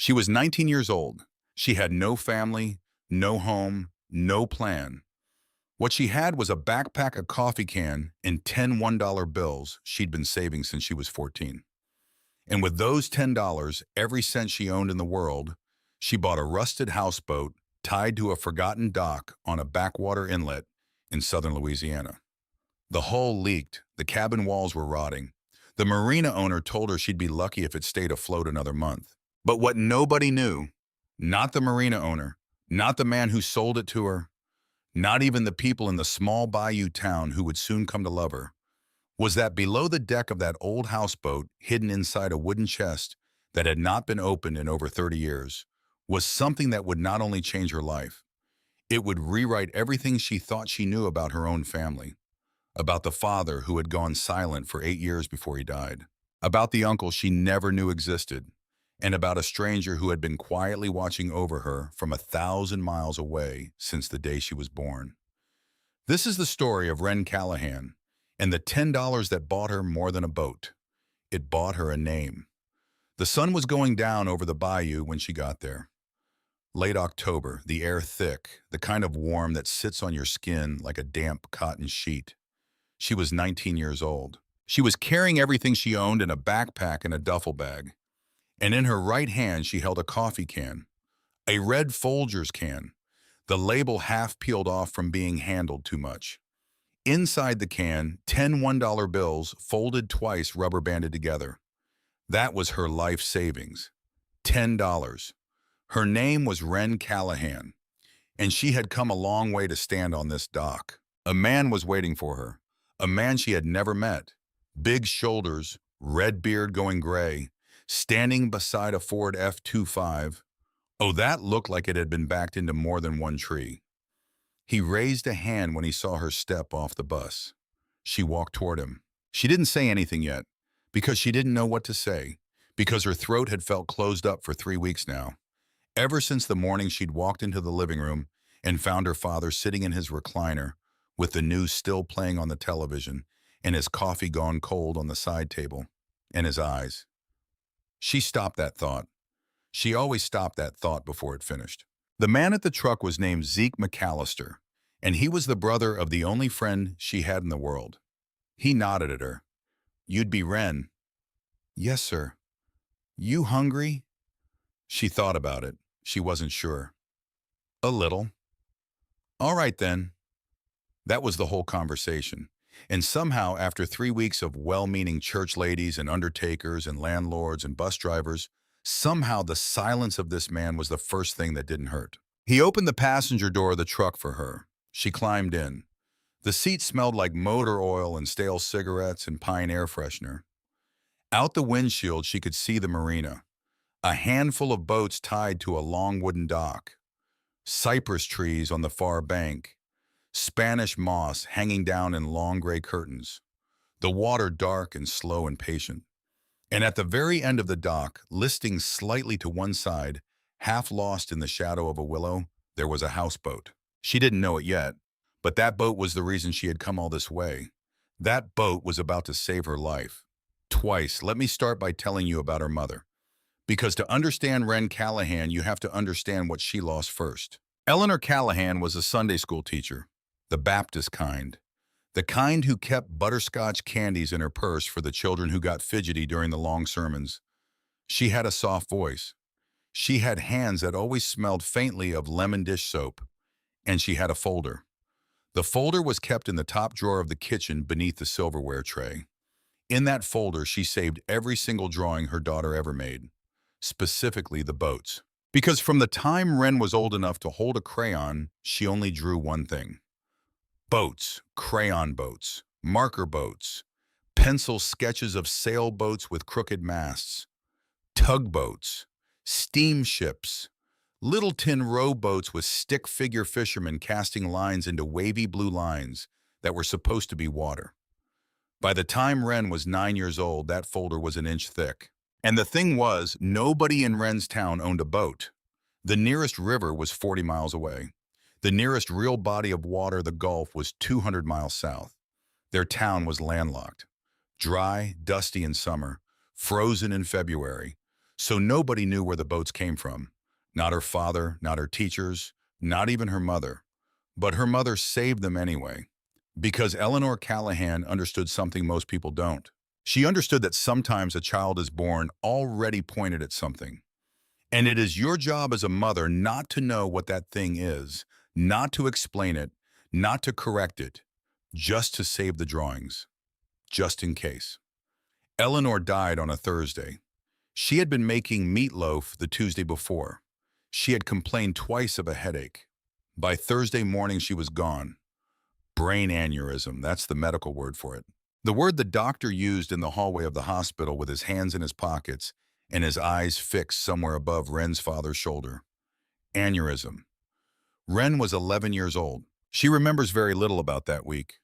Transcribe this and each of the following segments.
She was 19 years old. She had no family, no home, no plan. What she had was a backpack, a coffee can, and 10 $1 bills she'd been saving since she was 14. And with those $10, every cent she owned in the world, she bought a rusted houseboat tied to a forgotten dock on a backwater inlet in southern Louisiana. The hull leaked, the cabin walls were rotting. The marina owner told her she'd be lucky if it stayed afloat another month. But what nobody knew, not the marina owner, not the man who sold it to her, not even the people in the small bayou town who would soon come to love her, was that below the deck of that old houseboat, hidden inside a wooden chest that had not been opened in over 30 years, was something that would not only change her life, it would rewrite everything she thought she knew about her own family, about the father who had gone silent for 8 years before he died, about the uncle she never knew existed, and about a stranger who had been quietly watching over her from 1,000 miles away since the day she was born. This is the story of Wren Callahan and the $10 that bought her more than a boat. It bought her a name. The sun was going down over the bayou when she got there. Late October, the air thick, the kind of warm that sits on your skin like a damp cotton sheet. She was 19 years old. She was carrying everything she owned in a backpack and a duffel bag. And in her right hand, she held a coffee can, a red Folgers can, the label half peeled off from being handled too much. Inside the can, 10 $1 bills, folded twice, rubber banded together. That was her life savings. $10. Her name was Wren Callahan, and she had come a long way to stand on this dock. A man was waiting for her, a man she had never met. Big shoulders, red beard going gray, standing beside a Ford F-25. Oh, that looked like it had been backed into more than one tree. He raised a hand when he saw her step off the bus. She walked toward him. She didn't say anything yet, because she didn't know what to say, because her throat had felt closed up for 3 weeks now. Ever since the morning she'd walked into the living room and found her father sitting in his recliner with the news still playing on the television and his coffee gone cold on the side table, and his eyes. She stopped that thought. She always stopped that thought before it finished. The man at the truck was named Zeke McAllister, and he was the brother of the only friend she had in the world. He nodded at her. "You'd be Wren." "Yes, sir." "You hungry?" She thought about it. She wasn't sure. "A little." "All right, then." That was the whole conversation. And somehow, after 3 weeks of well-meaning church ladies and undertakers and landlords and bus drivers, somehow the silence of this man was the first thing that didn't hurt. He opened the passenger door of the truck for her. She climbed in. The seat smelled like motor oil and stale cigarettes and pine air freshener. Out the windshield, she could see the marina. A handful of boats tied to a long wooden dock. Cypress trees on the far bank. Spanish moss hanging down in long gray curtains. The water dark and slow and patient. And at the very end of the dock, listing slightly to one side, half lost in the shadow of a willow, there was a houseboat. She didn't know it yet, but that boat was the reason she had come all this way. That boat was about to save her life. Twice. Let me start by telling you about her mother. Because to understand Wren Callahan, you have to understand what she lost first. Eleanor Callahan was a Sunday school teacher, the Baptist kind. The kind who kept butterscotch candies in her purse for the children who got fidgety during the long sermons. She had a soft voice. She had hands that always smelled faintly of lemon dish soap. And she had a folder. The folder was kept in the top drawer of the kitchen beneath the silverware tray. In that folder, she saved every single drawing her daughter ever made, specifically the boats. Because from the time Wren was old enough to hold a crayon, she only drew one thing. Boats, crayon boats, marker boats, pencil sketches of sailboats with crooked masts, tugboats, steamships, little tin rowboats with stick figure fishermen casting lines into wavy blue lines that were supposed to be water. By the time Wren was 9 years old, that folder was an inch thick. And the thing was, nobody in Wren's town owned a boat. The nearest river was 40 miles away. The nearest real body of water, the Gulf, was 200 miles south. Their town was landlocked. Dry, dusty in summer, frozen in February. So nobody knew where the boats came from. Not her father, not her teachers, not even her mother. But her mother saved them anyway. Because Eleanor Callahan understood something most people don't. She understood that sometimes a child is born already pointed at something. And it is your job as a mother not to know what that thing is, not to explain it, not to correct it, just to save the drawings, just in case. Eleanor died on a Thursday. She had been making meatloaf the Tuesday before. She had complained twice of a headache. By Thursday morning, she was gone. Brain aneurysm, that's the medical word for it. The word the doctor used in the hallway of the hospital with his hands in his pockets and his eyes fixed somewhere above Wren's father's shoulder. Aneurysm. Wren was 11 years old. She remembers very little about that week.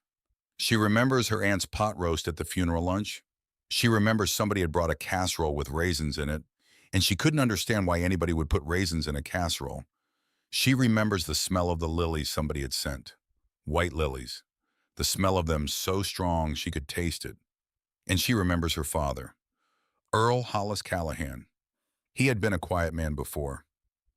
She remembers her aunt's pot roast at the funeral lunch. She remembers somebody had brought a casserole with raisins in it, and she couldn't understand why anybody would put raisins in a casserole. She remembers the smell of the lilies somebody had sent. White lilies. The smell of them so strong she could taste it. And she remembers her father, Earl Hollis Callahan. He had been a quiet man before.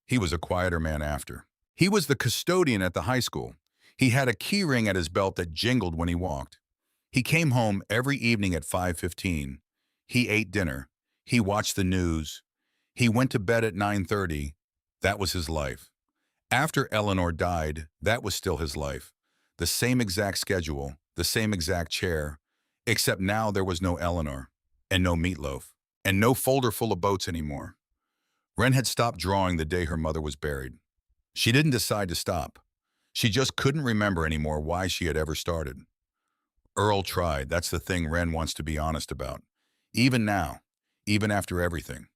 He was a quieter man after. He was the custodian at the high school. He had a key ring at his belt that jingled when he walked. He came home every evening at 5:15. He ate dinner. He watched the news. He went to bed at 9:30. That was his life. After Eleanor died, that was still his life. The same exact schedule, the same exact chair, except now there was no Eleanor, and no meatloaf, and no folder full of boats anymore. Wren had stopped drawing the day her mother was buried. She didn't decide to stop. She just couldn't remember anymore why she had ever started. Earl tried. That's the thing Wren wants to be honest about. Even now, even after everything.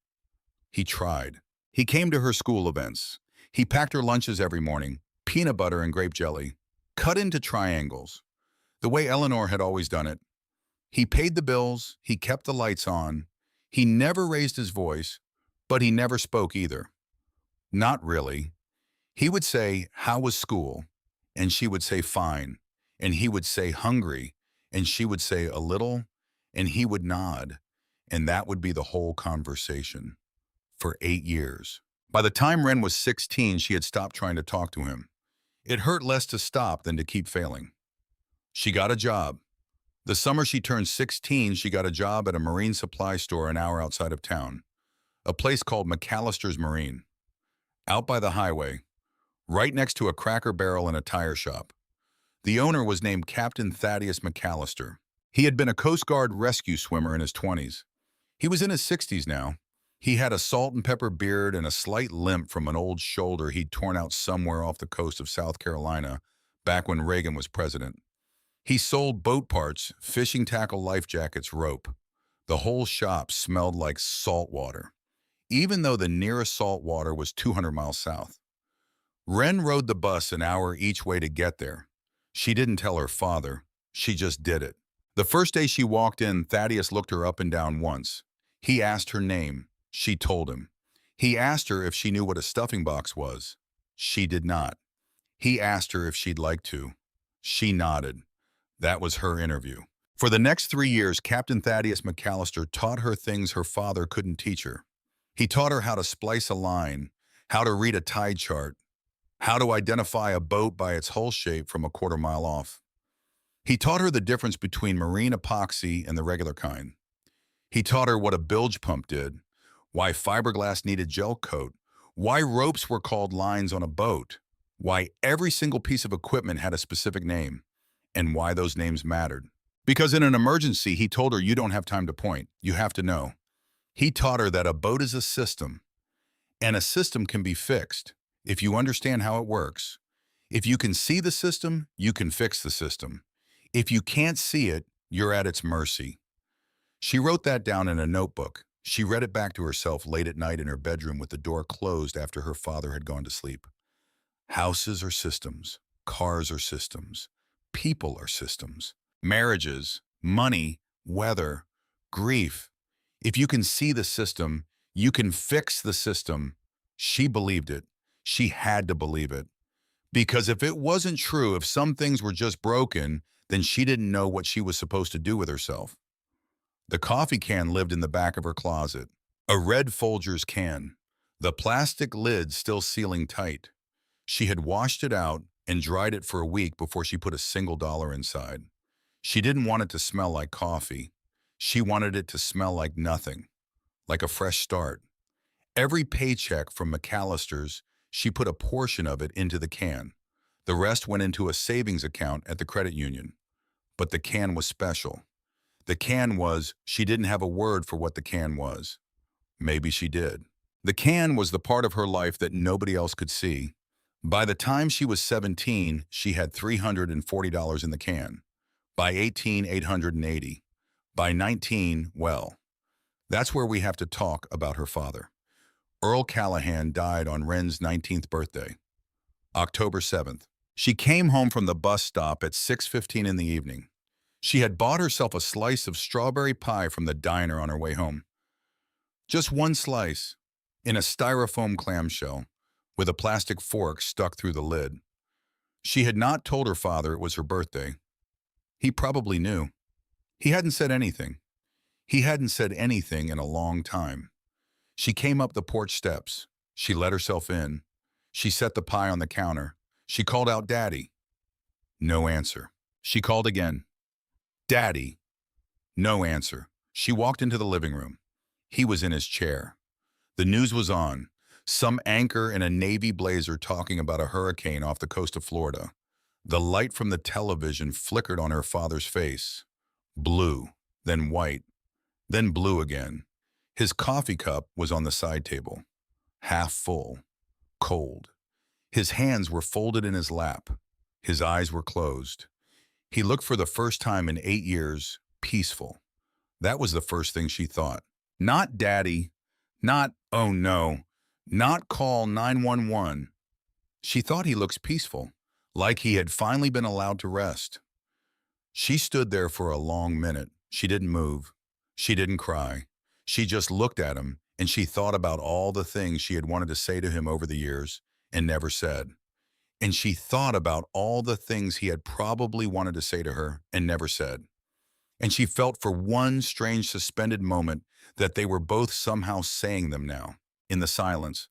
He tried. He came to her school events. He packed her lunches every morning, peanut butter and grape jelly, cut into triangles, the way Eleanor had always done it. He paid the bills. He kept the lights on. He never raised his voice, but he never spoke either. Not really. He would say, "How was school?" And she would say, "Fine." And he would say, "Hungry?" And she would say, "A little." And he would nod. And that would be the whole conversation. For 8 years. By the time Wren was 16, she had stopped trying to talk to him. It hurt less to stop than to keep failing. She got a job. The summer she turned 16, she got a job at a marine supply store an hour outside of town, a place called McAllister's Marine, out by the highway, right next to a Cracker Barrel and a tire shop. The owner was named Captain Thaddeus McAllister. He had been a Coast Guard rescue swimmer in his 20s. He was in his 60s now. He had a salt and pepper beard and a slight limp from an old shoulder he'd torn out somewhere off the coast of South Carolina back when Reagan was president. He sold boat parts, fishing tackle, life jackets, rope. The whole shop smelled like salt water, even though the nearest salt water was 200 miles south. Wren rode the bus an hour each way to get there. She didn't tell her father. She just did it. The first day she walked in, Thaddeus looked her up and down once. He asked her name. She told him. He asked her if she knew what a stuffing box was. She did not. He asked her if she'd like to. She nodded. That was her interview. For the next 3 years, Captain Thaddeus McAllister taught her things her father couldn't teach her. He taught her how to splice a line, how to read a tide chart, how to identify a boat by its hull shape from a quarter mile off. He taught her the difference between marine epoxy and the regular kind. He taught her what a bilge pump did, why fiberglass needed gel coat, why ropes were called lines on a boat, why every single piece of equipment had a specific name, and why those names mattered. Because in an emergency, he told her you don't have time to point, you have to know. He taught her that a boat is a system, and a system can be fixed if you understand how it works. If you can see the system, you can fix the system. If you can't see it, you're at its mercy. She wrote that down in a notebook. She read it back to herself late at night in her bedroom with the door closed after her father had gone to sleep. Houses are systems. Cars are systems. People are systems. Marriages, money, weather, grief. If you can see the system, you can fix the system. She believed it. She had to believe it. Because if it wasn't true, if some things were just broken, then she didn't know what she was supposed to do with herself. The coffee can lived in the back of her closet. A red Folgers can, the plastic lid still sealing tight. She had washed it out and dried it for a week before she put a single dollar inside. She didn't want it to smell like coffee. She wanted it to smell like nothing, like a fresh start. Every paycheck from McAllister's, she put a portion of it into the can. The rest went into a savings account at the credit union. But the can was special. The can was, she didn't have a word for what the can was. Maybe she did. The can was the part of her life that nobody else could see. By the time she was 17, she had $340 in the can. By 18, 880. By 19, well, that's where we have to talk about her father. Earl Callahan died on Wren's 19th birthday, October 7th. She came home from the bus stop at 6:15 in the evening. She had bought herself a slice of strawberry pie from the diner on her way home. Just one slice, in a styrofoam clamshell, with a plastic fork stuck through the lid. She had not told her father it was her birthday. He probably knew. He hadn't said anything. He hadn't said anything in a long time. She came up the porch steps. She let herself in. She set the pie on the counter. She called out, "Daddy." No answer. She called again. "Daddy." No answer. She walked into the living room. He was in his chair. The news was on. Some anchor in a navy blazer talking about a hurricane off the coast of Florida. The light from the television flickered on her father's face. Blue, then white, then blue again. His coffee cup was on the side table, half full, cold. His hands were folded in his lap. His eyes were closed. He looked for the first time in 8 years, peaceful. That was the first thing she thought. Not daddy, not, oh no, not call 911. She thought he looks peaceful, like he had finally been allowed to rest. She stood there for a long minute. She didn't move. She didn't cry. She just looked at him, and she thought about all the things she had wanted to say to him over the years and never said. And she thought about all the things he had probably wanted to say to her and never said. And she felt for one strange suspended moment that they were both somehow saying them now, in the silence.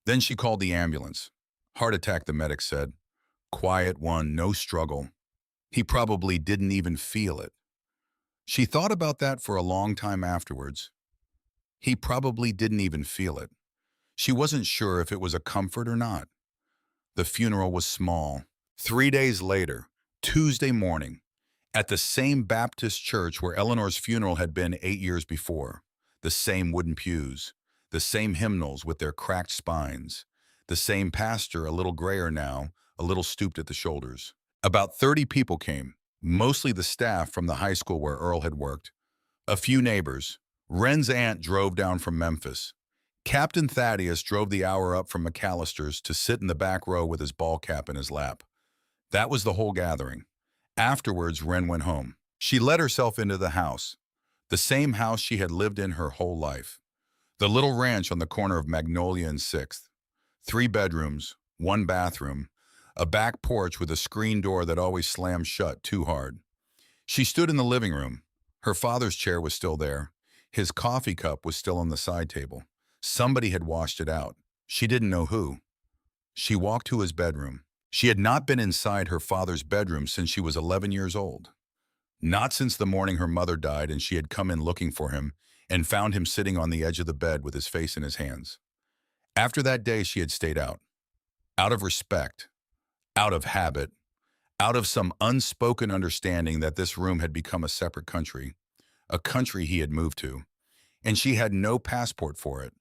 Then she called the ambulance. "Heart attack," the medic said. "Quiet one, no struggle." He probably didn't even feel it. She thought about that for a long time afterwards. He probably didn't even feel it. She wasn't sure if it was a comfort or not. The funeral was small. 3 days later, Tuesday morning, at the same Baptist church where Eleanor's funeral had been 8 years before. The same wooden pews, the same hymnals with their cracked spines, the same pastor, a little grayer now, a little stooped at the shoulders. About 30 people came, mostly the staff from the high school where Earl had worked. A few neighbors. Wren's aunt drove down from Memphis. Captain Thaddeus drove the hour up from McAllister's to sit in the back row with his ball cap in his lap. That was the whole gathering. Afterwards, Wren went home. She let herself into the house, the same house she had lived in her whole life. The little ranch on the corner of Magnolia and 6th. 3 bedrooms, 1 bathroom, a back porch with a screen door that always slammed shut too hard. She stood in the living room. Her father's chair was still there. His coffee cup was still on the side table. Somebody had washed it out. She didn't know who. She walked to his bedroom. She had not been inside her father's bedroom since she was 11 years old. Not since the morning her mother died and she had come in looking for him and found him sitting on the edge of the bed with his face in his hands. After that day, she had stayed out of respect, out of habit, out of some unspoken understanding that this room had become a separate country, a country he had moved to, and she had no passport for it.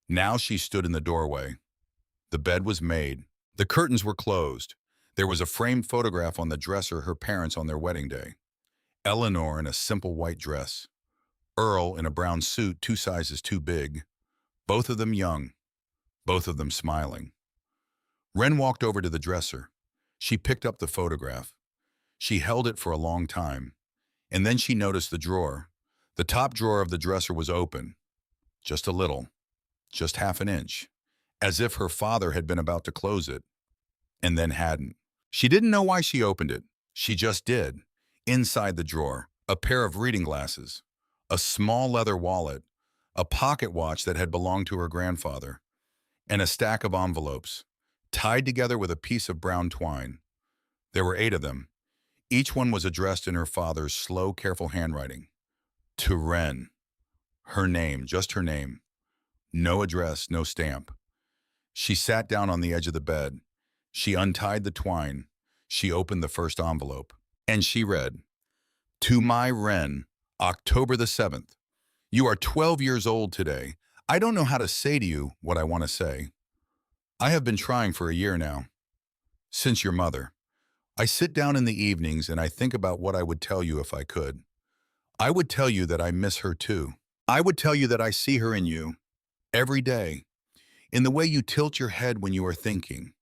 Now she stood in the doorway. The bed was made. The curtains were closed. There was a framed photograph on the dresser her parents on their wedding day. Eleanor in a simple white dress. Earl in a brown suit 2 sizes too big. Both of them young. Both of them smiling. Wren walked over to the dresser. She picked up the photograph. She held it for a long time. And then she noticed the drawer. The top drawer of the dresser was open. Just a little. Just half an inch. As if her father had been about to close it. And then hadn't. She didn't know why she opened it. She just did. Inside the drawer, a pair of reading glasses. A small leather wallet. a pocket watch that had belonged to her grandfather, and a stack of envelopes, tied together with a piece of brown twine. There were 8 of them. Each one was addressed in her father's slow, careful handwriting. To Wren. Her name, just her name. No address, no stamp. She sat down on the edge of the bed. She untied the twine. She opened the first envelope. And she read, To my Wren, October the 7th. You are 12 years old today. I don't know how to say to you what I want to say. I have been trying for a year now. Since your mother. I sit down in the evenings and I think about what I would tell you if I could. I would tell you that I miss her too. I would tell you that I see her in you every day, in the way you tilt your head when you are thinking,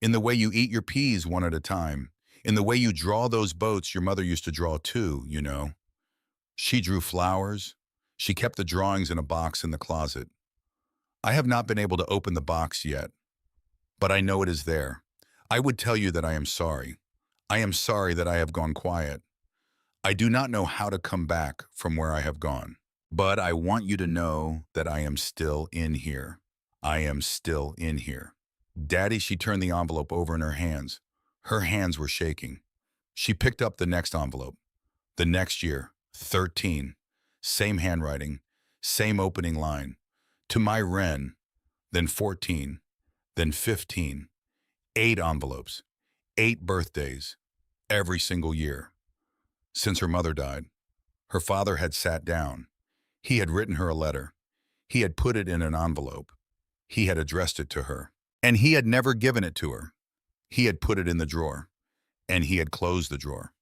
in the way you eat your peas one at a time, in the way you draw those boats your mother used to draw too, you know. She drew flowers. She kept the drawings in a box in the closet. I have not been able to open the box yet, but I know it is there. I would tell you that I am sorry. I am sorry that I have gone quiet. I do not know how to come back from where I have gone, but I want you to know that I am still in here. I am still in here. Daddy, she turned the envelope over in her hands. Her hands were shaking. She picked up the next envelope. The next year, 13. Same handwriting, same opening line. To my Wren, then 14, then 15. 8 envelopes, 8 birthdays, every single year. Since her mother died, her father had sat down. He had written her a letter. He had put it in an envelope. He had addressed it to her. And he had never given it to her. He had put it in the drawer. And he had closed the drawer.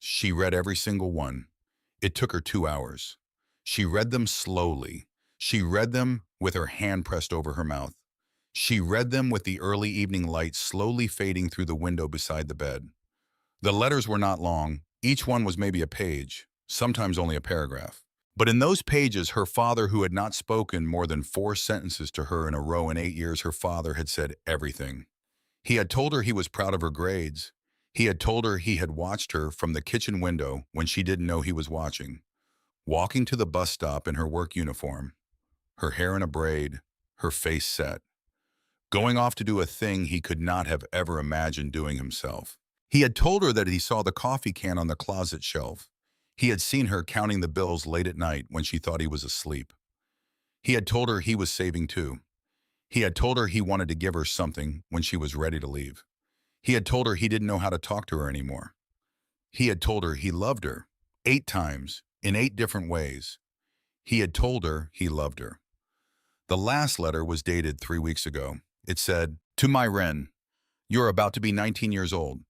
She read every single one. It took her 2 hours. She read them slowly. She read them with her hand pressed over her mouth. She read them with the early evening light slowly fading through the window beside the bed. The letters were not long. Each one was maybe a page, sometimes only a paragraph. But in those pages, her father, who had not spoken more than 4 sentences to her in a row in 8 years, her father had said everything. He had told her he was proud of her grades. He had told her he had watched her from the kitchen window when she didn't know he was watching, walking to the bus stop in her work uniform, her hair in a braid, her face set, going off to do a thing he could not have ever imagined doing himself. He had told her that he saw the coffee can on the closet shelf. He had seen her counting the bills late at night when she thought he was asleep. He had told her he was saving too. He had told her he wanted to give her something when she was ready to leave. He had told her he didn't know how to talk to her anymore. He had told her he loved her 8 times in 8 different ways. He had told her he loved her. The last letter was dated 3 weeks ago. It said, To my Wren, you are about to be 19 years old.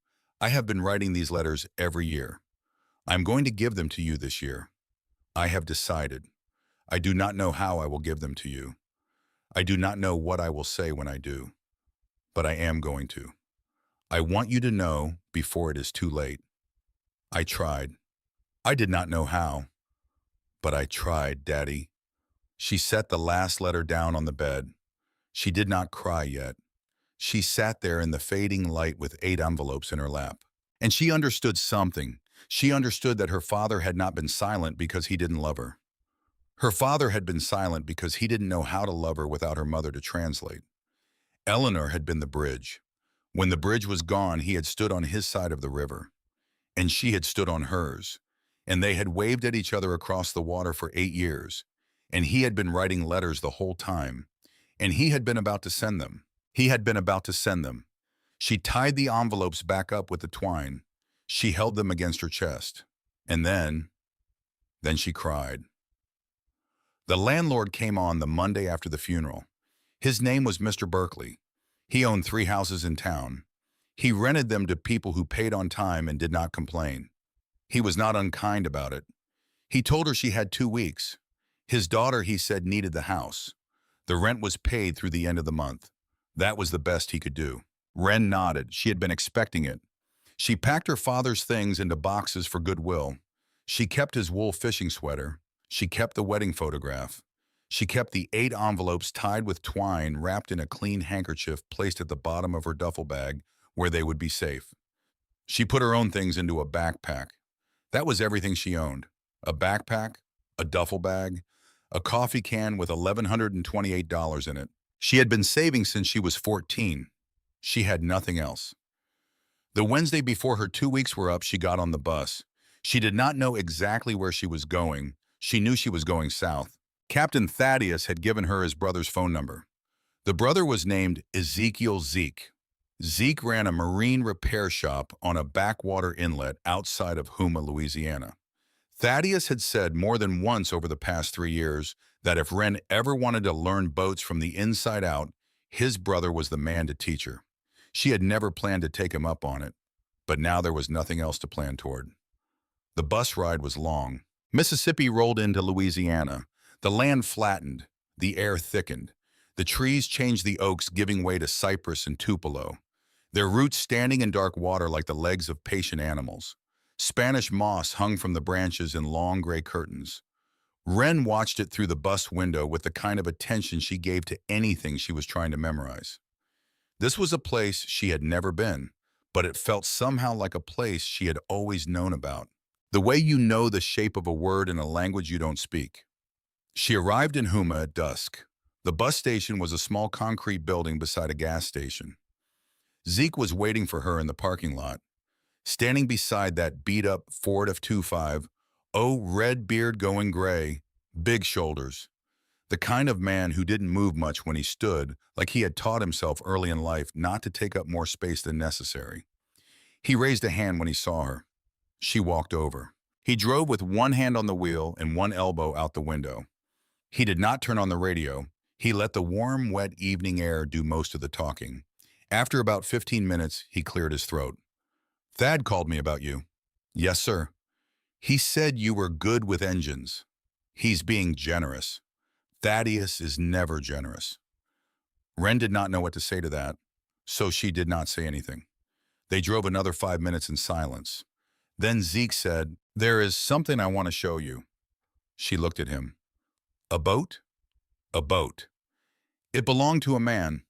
I have been writing these letters every year. I'm going to give them to you this year. I have decided. I do not know how I will give them to you. I do not know what I will say when I do, but I am going to. I want you to know before it is too late. I tried. I did not know how, but I tried, Daddy. She set the last letter down on the bed. She did not cry yet. She sat there in the fading light with 8 envelopes in her lap. And she understood something. She understood that her father had not been silent because he didn't love her. Her father had been silent because he didn't know how to love her without her mother to translate. Eleanor had been the bridge. When the bridge was gone, he had stood on his side of the river, and she had stood on hers, and they had waved at each other across the water for 8 years, and he had been writing letters the whole time, and he had been about to send them. He had been about to send them. She tied the envelopes back up with the twine. She held them against her chest. And then she cried. The landlord came on the Monday after the funeral. His name was Mr. Berkeley. He owned 3 houses in town. He rented them to people who paid on time and did not complain. He was not unkind about it. He told her she had 2 weeks. His daughter, he said, needed the house. The rent was paid through the end of the month. That was the best he could do. Wren nodded. She had been expecting it. She packed her father's things into boxes for goodwill. She kept his wool fishing sweater. She kept the wedding photograph. She kept the 8 envelopes tied with twine wrapped in a clean handkerchief placed at the bottom of her duffel bag where they would be safe. She put her own things into a backpack. That was everything she owned. A backpack, a duffel bag, a coffee can with $1,128 in it. She had been saving since she was 14. She had nothing else. The Wednesday before her 2 weeks were up, she got on the bus. She did not know exactly where she was going. She knew she was going south. Captain Thaddeus had given her his brother's phone number. The brother was named Ezekiel Zeke. Zeke ran a marine repair shop on a backwater inlet outside of Houma, Louisiana. Thaddeus had said more than once over the past 3 years that if Wren ever wanted to learn boats from the inside out, his brother was the man to teach her. She had never planned to take him up on it, but now there was nothing else to plan toward. The bus ride was long. Mississippi rolled into Louisiana. The land flattened. The air thickened. The trees changed the oaks, giving way to cypress and tupelo, their roots standing in dark water like the legs of patient animals. Spanish moss hung from the branches in long gray curtains. Wren watched it through the bus window with the kind of attention she gave to anything she was trying to memorize. This was a place she had never been, but it felt somehow like a place she had always known about. The way you know the shape of a word in a language you don't speak. She arrived in Houma at dusk. The bus station was a small concrete building beside a gas station. Zeke was waiting for her in the parking lot. Standing beside that beat-up Ford F-25, red beard going gray, big shoulders. The kind of man who didn't move much when he stood, like he had taught himself early in life not to take up more space than necessary. He raised a hand when he saw her. She walked over. He drove with one hand on the wheel and one elbow out the window. He did not turn on the radio. He let the warm, wet evening air do most of the talking. After about 15 minutes, he cleared his throat. "Thad called me about you." "Yes, sir." "He said you were good with engines." "He's being generous." "Thaddeus is never generous." Wren did not know what to say to that, so she did not say anything. They drove another 5 minutes in silence. Then Zeke said, "There is something I want to show you." She looked at him. "A boat?" "A boat. It belonged to a man."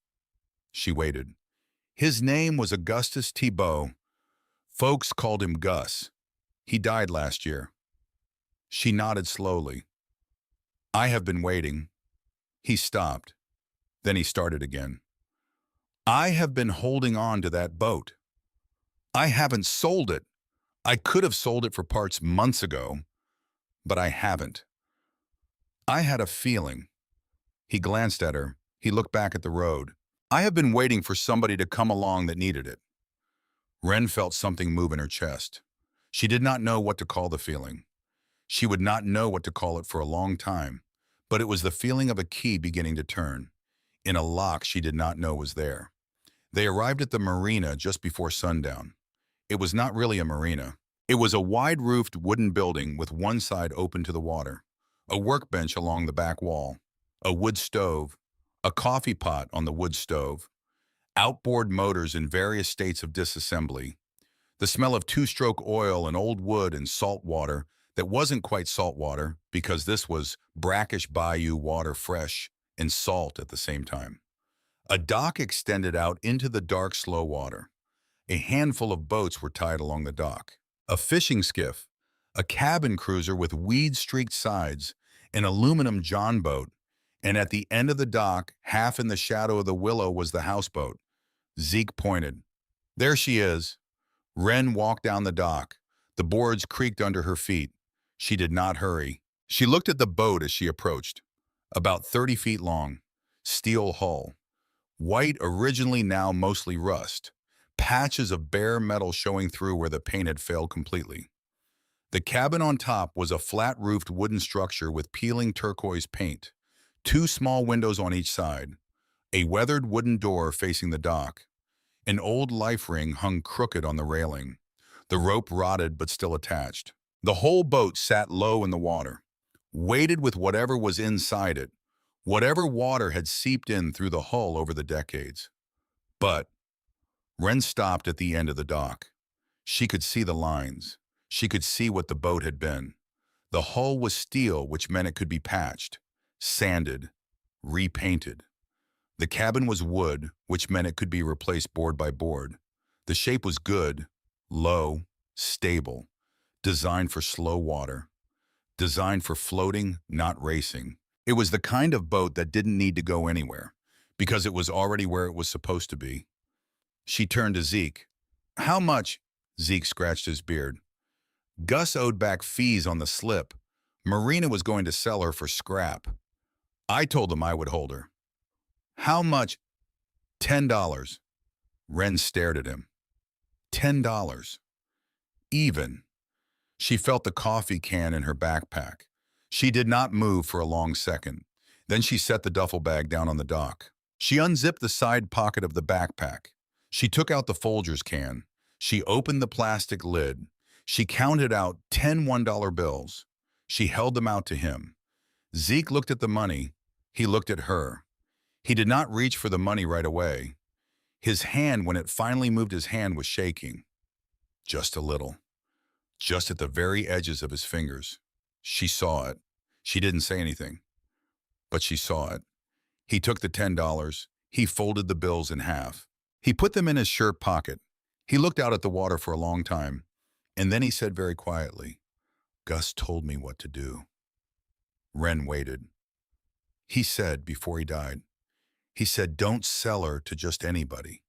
She waited. "His name was Augustus Thibault. Folks called him Gus. He died last year." She nodded slowly. "I have been waiting." He stopped. Then he started again. "I have been holding on to that boat. I haven't sold it. I could have sold it for parts months ago, but I haven't. I had a feeling." He glanced at her. He looked back at the road. "I have been waiting for somebody to come along that needed it." Wren felt something move in her chest. She did not know what to call the feeling. She would not know what to call it for a long time, but it was the feeling of a key beginning to turn, in a lock she did not know was there. They arrived at the marina just before sundown. It was not really a marina. It was a wide-roofed wooden building with one side open to the water, a workbench along the back wall, a wood stove, a coffee pot on the wood stove, outboard motors in various states of disassembly, the smell of two-stroke oil and old wood and salt water that wasn't quite salt water because this was brackish bayou water, fresh and salt at the same time. A dock extended out into the dark, slow water. A handful of boats were tied along the dock. A fishing skiff, a cabin cruiser with weed-streaked sides, an aluminum john boat, and at the end of the dock, half in the shadow of the willow, was the houseboat. Zeke pointed. "There she is." Wren walked down the dock. The boards creaked under her feet. She did not hurry. She looked at the boat as she approached. About 30 feet long, steel hull. White originally, now mostly rust. Patches of bare metal showing through where the paint had failed completely. The cabin on top was a flat-roofed wooden structure with peeling turquoise paint. 2 small windows on each side. A weathered wooden door facing the dock. An old life ring hung crooked on the railing. The rope rotted but still attached. The whole boat sat low in the water, weighted with whatever was inside it, whatever water had seeped in through the hull over the decades. But Wren stopped at the end of the dock. She could see the lines. She could see what the boat had been. The hull was steel, which meant it could be patched, sanded, repainted. The cabin was wood, which meant it could be replaced board by board. The shape was good, low, stable, designed for slow water, designed for floating, not racing. It was the kind of boat that didn't need to go anywhere, because it was already where it was supposed to be. She turned to Zeke. How much? Zeke scratched his beard. Gus owed back fees on the slip. Marina was going to sell her for scrap. I told him I would hold her. How much? $10. Ren stared at him. $10. Even. She felt the coffee can in her backpack. She did not move for a long second. Then she set the duffel bag down on the dock. She unzipped the side pocket of the backpack. She took out the Folgers can. She opened the plastic lid. She counted out 10 $1 bills. She held them out to him. Zeke looked at the money. He looked at her. He did not reach for the money right away. His hand, when it finally moved his hand, was shaking. Just a little. Just at the very edges of his fingers. She saw it. She didn't say anything, but she saw it. He took the $10. He folded the bills in half. He put them in his shirt pocket. He looked out at the water for a long time, and then he said very quietly, Gus told me what to do. Ren waited. He said, before he died, he said, don't sell her to just anybody.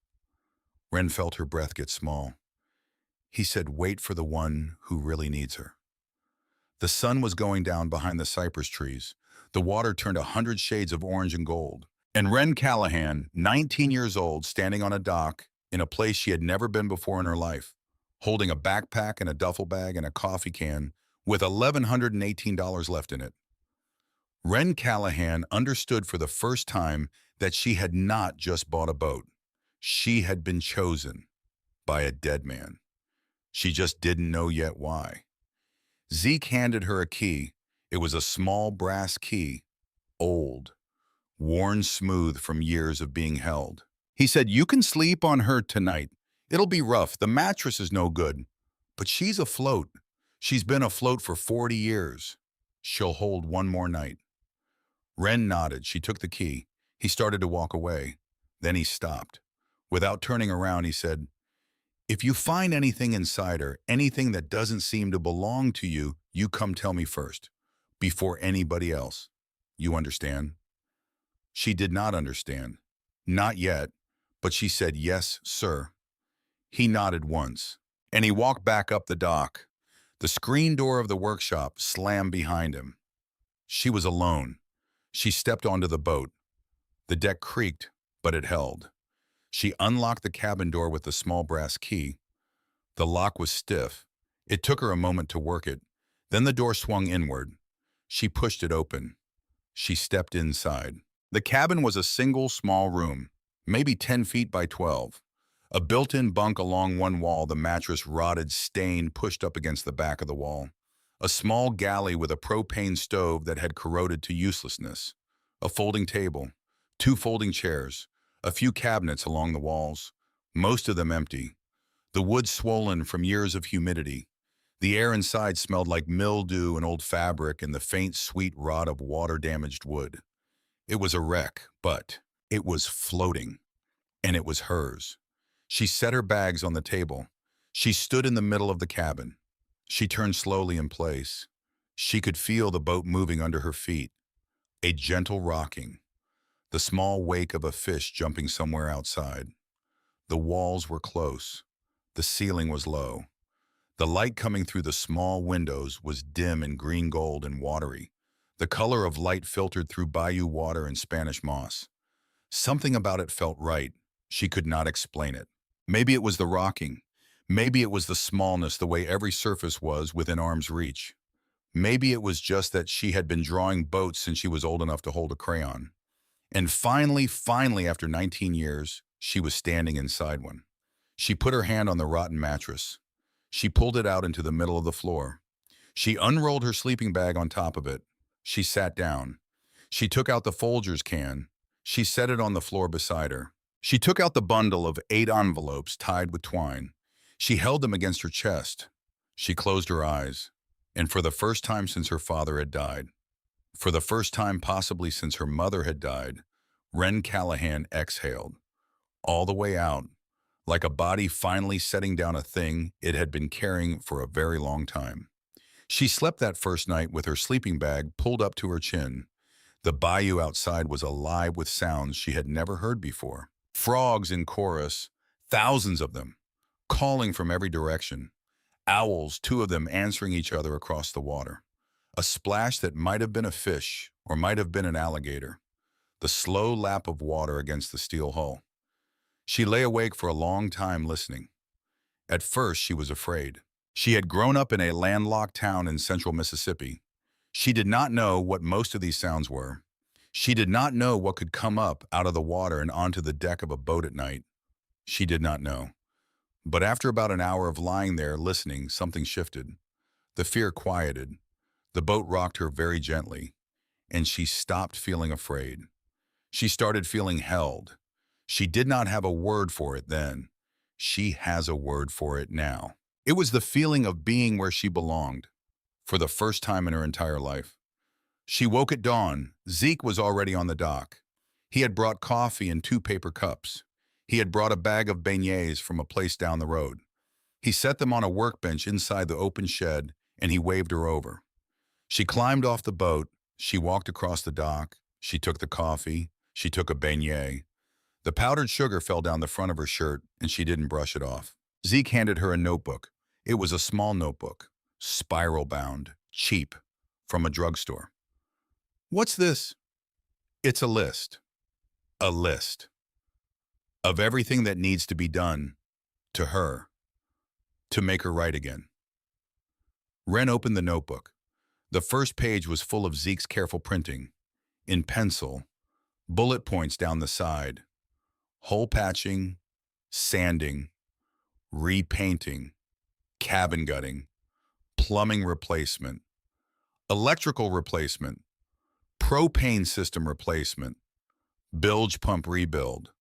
Ren felt her breath get small. He said, wait for the one who really needs her. The sun was going down behind the cypress trees. The water turned 100 shades of orange and gold. And Ren Callahan, 19 years old, standing on a dock in a place she had never been before in her life, holding a backpack and a duffel bag and a coffee can with $1,118 left in it. Ren Callahan understood for the first time that she had not just bought a boat. She had been chosen by a dead man. She just didn't know yet why. Zeke handed her a key. It was a small brass key, old, worn smooth from years of being held. He said, you can sleep on her tonight. It'll be rough. The mattress is no good. But she's afloat. She's been afloat for 40 years. She'll hold one more night. Ren nodded. She took the key. He started to walk away. Then he stopped. Without turning around, he said, if you find anything inside her, anything that doesn't seem to belong to you, you come tell me first, before anybody else. You understand? She did not understand. Not yet, but she said, yes, sir. He nodded once, and he walked back up the dock. The screen door of the workshop slammed behind him. She was alone. She stepped onto the boat. The deck creaked, but it held. She unlocked the cabin door with the small brass key. The lock was stiff. It took her a moment to work it. Then the door swung inward. She pushed it open. She stepped inside. The cabin was a single small room, maybe 10 feet by 12. A built-in bunk along one wall, the mattress rotted, stained, pushed up against the back of the wall. A small galley with a propane stove that had corroded to uselessness. A folding table. 2 folding chairs. A few cabinets along the walls, most of them empty. The wood swollen from years of humidity. The air inside smelled like mildew and old fabric and the faint, sweet rot of water-damaged wood. It was a wreck, but it was floating, and it was hers. She set her bags on the table. She stood in the middle of the cabin. She turned slowly in place. She could feel the boat moving under her feet, a gentle rocking. The small wake of a fish jumping somewhere outside. The walls were close. The ceiling was low. The light coming through the small windows was dim and green gold and watery, the color of light filtered through bayou water and Spanish moss. Something about it felt right. She could not explain it. Maybe it was the rocking. Maybe it was the smallness, the way every surface was within arm's reach. Maybe it was just that she had been drawing boats since she was old enough to hold a crayon. And finally, after 19 years, she was standing inside one. She put her hand on the rotten mattress. She pulled it out into the middle of the floor. She unrolled her sleeping bag on top of it. She sat down. She took out the Folgers can. She set it on the floor beside her. She took out the bundle of 8 envelopes tied with twine. She held them against her chest. She closed her eyes. And for the first time since her father had died, for the first time possibly since her mother had died, Ren Callahan exhaled, all the way out, like a body finally setting down a thing it had been carrying for a very long time. She slept that first night with her sleeping bag pulled up to her chin. The bayou outside was alive with sounds she had never heard before. Frogs in chorus, thousands of them, calling from every direction. Owls, two of them answering each other across the water. A splash that might have been a fish or might have been an alligator. The slow lap of water against the steel hull. She lay awake for a long time listening. At first, she was afraid. She had grown up in a landlocked town in central Mississippi. She did not know what most of these sounds were. She did not know what could come up out of the water and onto the deck of a boat at night. She did not know. But after about an hour of lying there listening, something shifted. The fear quieted. The boat rocked her very gently, and she stopped feeling afraid. She started feeling held. She did not have a word for it then. She has a word for it now. It was the feeling of being where she belonged, for the first time in her entire life. She woke at dawn. Zeke was already on the dock. He had brought coffee in 2 paper cups. He had brought a bag of beignets from a place down the road. He set them on a workbench inside the open shed, and he waved her over. She climbed off the boat. She walked across the dock. She took the coffee. She took a beignet. The powdered sugar fell down the front of her shirt, and she didn't brush it off. Zeke handed her a notebook. It was a small notebook, spiral-bound, cheap, from a drugstore. "What's this?" "It's a list. A list. Of everything that needs to be done to her to make her right again." Wren opened the notebook. The first page was full of Zeke's careful printing, in pencil, bullet points down the side, hole patching, sanding, repainting, cabin gutting, plumbing replacement, electrical replacement, propane system replacement, bilge pump rebuild,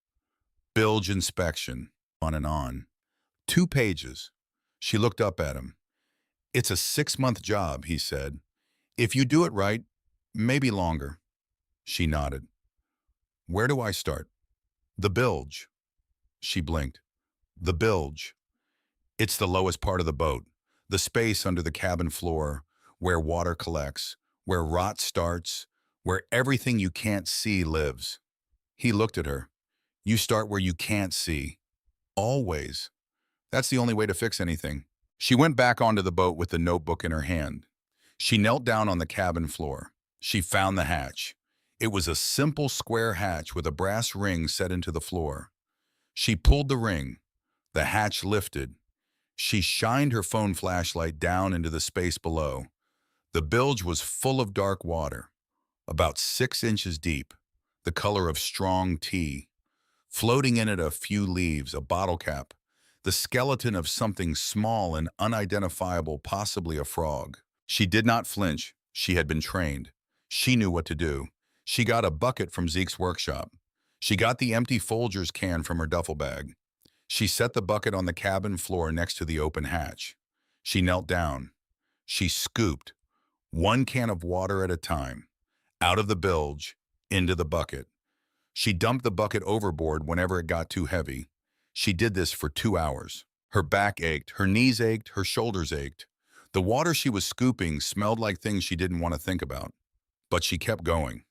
bilge inspection, on and on. 2 pages. She looked up at him. "It's a 6-month job," he said. "If you do it right, maybe longer." She nodded. "Where do I start?" "The bilge." She blinked. "The bilge. It's the lowest part of the boat, the space under the cabin floor, where water collects, where rot starts, where everything you can't see lives." He looked at her. "You start where you can't see. Always. That's the only way to fix anything." She went back onto the boat with the notebook in her hand. She knelt down on the cabin floor. She found the hatch. It was a simple square hatch with a brass ring set into the floor. She pulled the ring. The hatch lifted. She shined her phone flashlight down into the space below. The bilge was full of dark water, about 6 inches deep, the color of strong tea. Floating in it a few leaves, a bottle cap, the skeleton of something small and unidentifiable, possibly a frog. She did not flinch. She had been trained. She knew what to do. She got a bucket from Zeke's workshop. She got the empty Folgers can from her duffel bag. She set the bucket on the cabin floor next to the open hatch. She knelt down. She scooped, 1 can of water at a time, out of the bilge, into the bucket. She dumped the bucket overboard whenever it got too heavy. She did this for 2 hours. Her back ached, her knees ached, her shoulders ached. The water she was scooping smelled like things she didn't want to think about. But she kept going.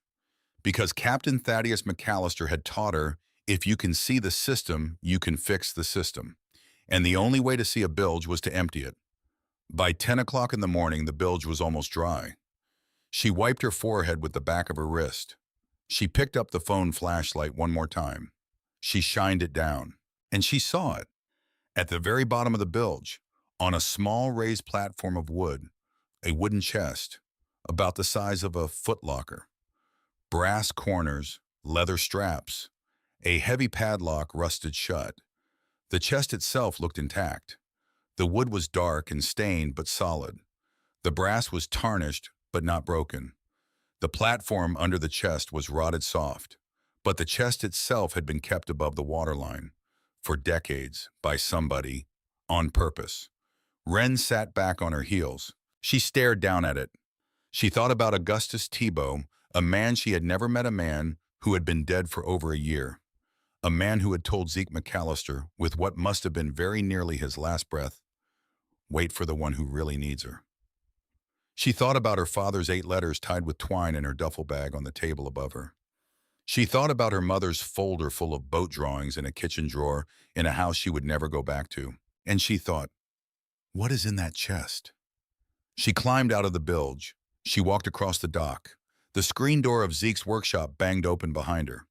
Because Captain Thaddeus McAllister had taught her, if you can see the system, you can fix the system. And the only way to see a bilge was to empty it. By 10 o'clock in the morning, the bilge was almost dry. She wiped her forehead with the back of her wrist. She picked up the phone flashlight one more time. She shined it down, and she saw it. At the very bottom of the bilge, on a small raised platform of wood, a wooden chest, about the size of a footlocker. Brass corners, leather straps, a heavy padlock rusted shut. The chest itself looked intact. The wood was dark and stained but solid. The brass was tarnished but not broken. The platform under the chest was rotted soft, but the chest itself had been kept above the waterline for decades by somebody on purpose. Wren sat back on her heels. She stared down at it. She thought about Augustus Thibault, a man she had never met, a man who had been dead for over a year, a man who had told Zeke McAllister, with what must have been very nearly his last breath, "Wait for the one who really needs her." She thought about her father's 8 letters tied with twine in her duffel bag on the table above her. She thought about her mother's folder full of boat drawings in a kitchen drawer in a house she would never go back to. And she thought, what is in that chest? She climbed out of the bilge. She walked across the dock. The screen door of Zeke's workshop banged open behind her.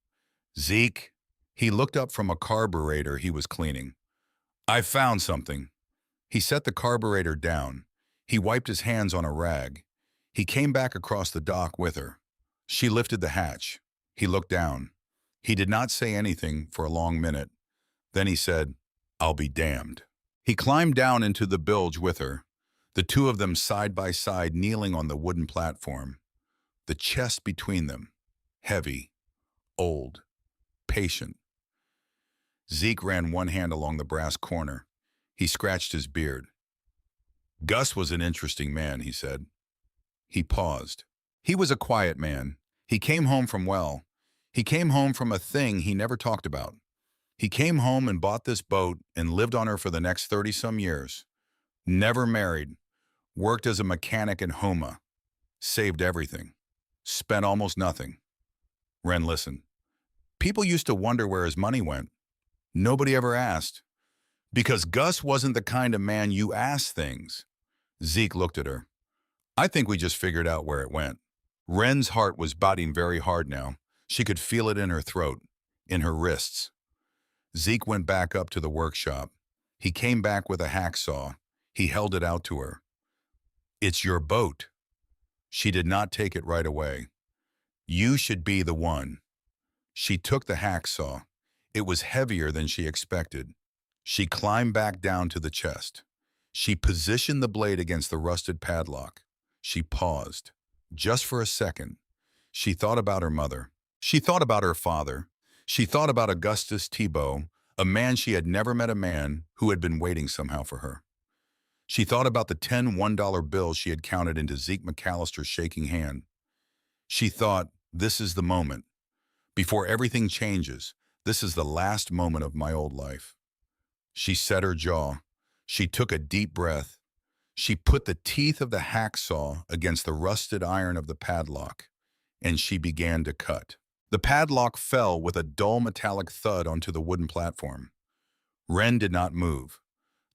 Zeke, he looked up from a carburetor he was cleaning. I found something. He set the carburetor down. He wiped his hands on a rag. He came back across the dock with her. She lifted the hatch. He looked down. He did not say anything for a long minute. Then he said, I'll be damned. He climbed down into the bilge with her, the two of them side by side kneeling on the wooden platform, the chest between them, heavy, old, patient. Zeke ran one hand along the brass corner. He scratched his beard. Gus was an interesting man, he said. He paused. He was a quiet man. He came home from well. He came home from a thing he never talked about. He came home and bought this boat and lived on her for the next 30-some years. Never married. Worked as a mechanic in Homa. Saved everything. Spent almost nothing. Ren listened. People used to wonder where his money went. Nobody ever asked. Because Gus wasn't the kind of man you ask things. Zeke looked at her. I think we just figured out where it went. Ren's heart was beating very hard now. She could feel it in her throat, in her wrists. Zeke went back up to the workshop. He came back with a hacksaw. He held it out to her. It's your boat. She did not take it right away. You should be the one. She took the hacksaw. It was heavier than she expected. She climbed back down to the chest. She positioned the blade against the rusted padlock. She paused. Just for a second. She thought about her mother. She thought about her father. She thought about Augustus Thibault, a man she had never met, a man who had been waiting somehow for her. She thought about the 10 $1 bills she had counted into Zeke McAllister's shaking hand. She thought, this is the moment. Before everything changes, this is the last moment of my old life. She set her jaw. She took a deep breath. She put the teeth of the hacksaw against the rusted iron of the padlock, and she began to cut. The padlock fell with a dull metallic thud onto the wooden platform. Ren did not move.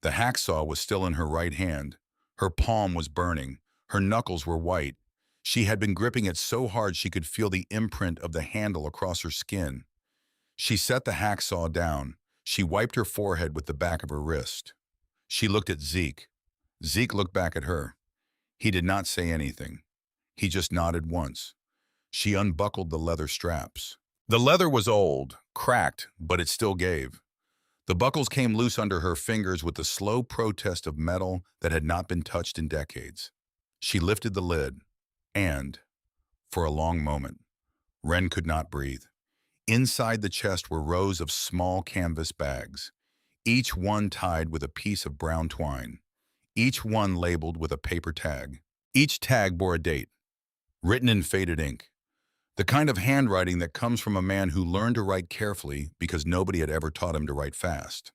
The hacksaw was still in her right hand. Her palm was burning. Her knuckles were white. She had been gripping it so hard she could feel the imprint of the handle across her skin. She set the hacksaw down. She wiped her forehead with the back of her wrist. She looked at Zeke. Zeke looked back at her. He did not say anything. He just nodded once. She unbuckled the leather straps. The leather was old, cracked, but it still gave. The buckles came loose under her fingers with the slow protest of metal that had not been touched in decades. She lifted the lid, and, for a long moment, Ren could not breathe. Inside the chest were rows of small canvas bags, each one tied with a piece of brown twine, each one labeled with a paper tag. Each tag bore a date, written in faded ink, the kind of handwriting that comes from a man who learned to write carefully because nobody had ever taught him to write fast.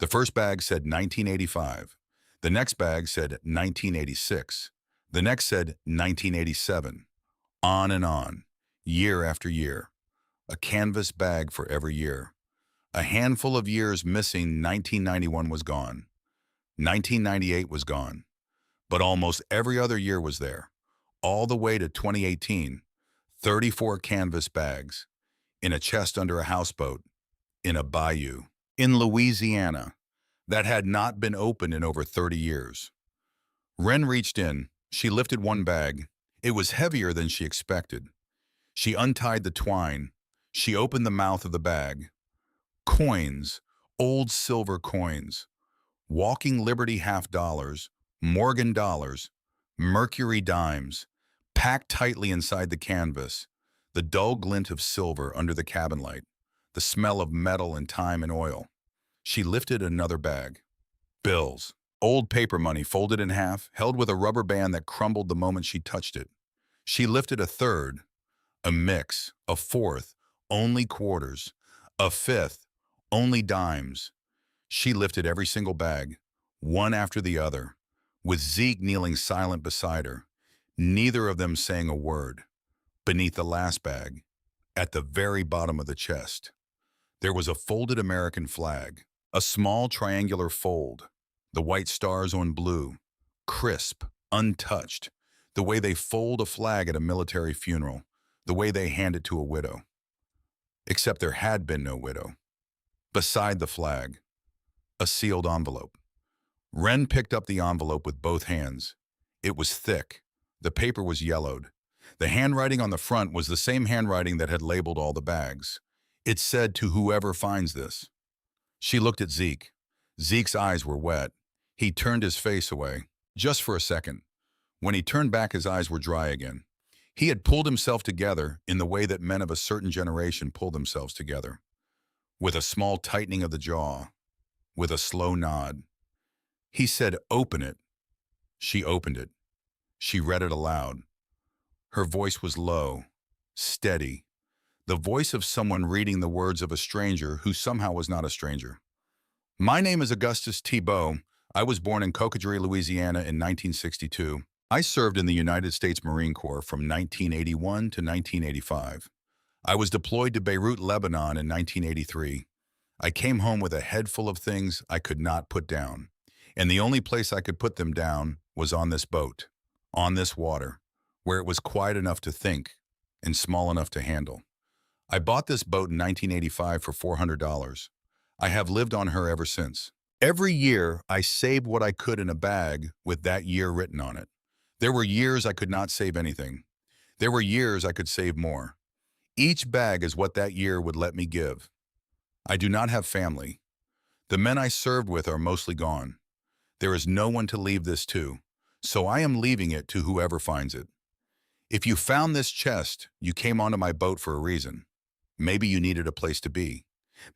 The first bag said 1985. The next bag said 1986. The next said 1987. On and on, year after year. A canvas bag for every year. A handful of years missing. 1991 was gone. 1998 was gone. But almost every other year was there. All the way to 2018. 34 canvas bags. In a chest under a houseboat. In a bayou. In Louisiana. That had not been opened in over 30 years. Ren reached in. She lifted one bag. It was heavier than she expected. She untied the twine. She opened the mouth of the bag. Coins, old silver coins, Walking Liberty $50, Morgan dollars, Mercury dimes, packed tightly inside the canvas, the dull glint of silver under the cabin light, the smell of metal and time and oil. She lifted another bag. Bills, old paper money folded in half, held with a rubber band that crumbled the moment she touched it. She lifted a third, a mix, a fourth, only quarters, a fifth, only dimes. She lifted every single bag, one after the other, with Zeke kneeling silent beside her. neither of them saying a word. Beneath the last bag, at the very bottom of the chest, there was a folded American flag, a small triangular fold, the white stars on blue, crisp, untouched, the way they fold a flag at a military funeral, the way they hand it to a widow. Except there had been no widow. Beside the flag, a sealed envelope. Wren picked up the envelope with both hands. It was thick. The paper was yellowed. The handwriting on the front was the same handwriting that had labeled all the bags. It said, "To whoever finds this." She looked at Zeke. Zeke's eyes were wet. He turned his face away, just for a second. When he turned back, his eyes were dry again. He had pulled himself together in the way that men of a certain generation pull themselves together. With a small tightening of the jaw, with a slow nod. He said, "Open it." She opened it. She read it aloud. Her voice was low, steady, the voice of someone reading the words of a stranger who somehow was not a stranger. "My name is Augustus Thibault. I was born in Cocodrie, Louisiana in 1962. I served in the United States Marine Corps from 1981 to 1985. I was deployed to Beirut, Lebanon in 1983. I came home with a head full of things I could not put down, and the only place I could put them down was on this boat, on this water, where it was quiet enough to think and small enough to handle. I bought this boat in 1985 for $400. I have lived on her ever since. Every year, I saved what I could in a bag with that year written on it. There were years I could not save anything. There were years I could save more. Each bag is what that year would let me give. I do not have family. The men I served with are mostly gone. There is no one to leave this to, so I am leaving it to whoever finds it. If you found this chest, you came onto my boat for a reason. Maybe you needed a place to be.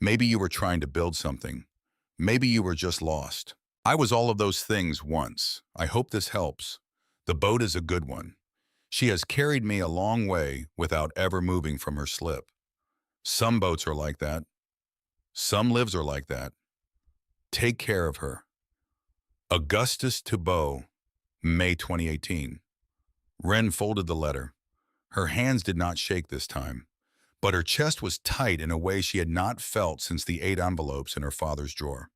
Maybe you were trying to build something. Maybe you were just lost. I was all of those things once. I hope this helps. The boat is a good one. She has carried me a long way without ever moving from her slip. Some boats are like that. Some lives are like that. Take care of her. Augustus Thibault, May 2018. Wren folded the letter. Her hands did not shake this time, but her chest was tight in a way she had not felt since the 8 envelopes in her father's drawer.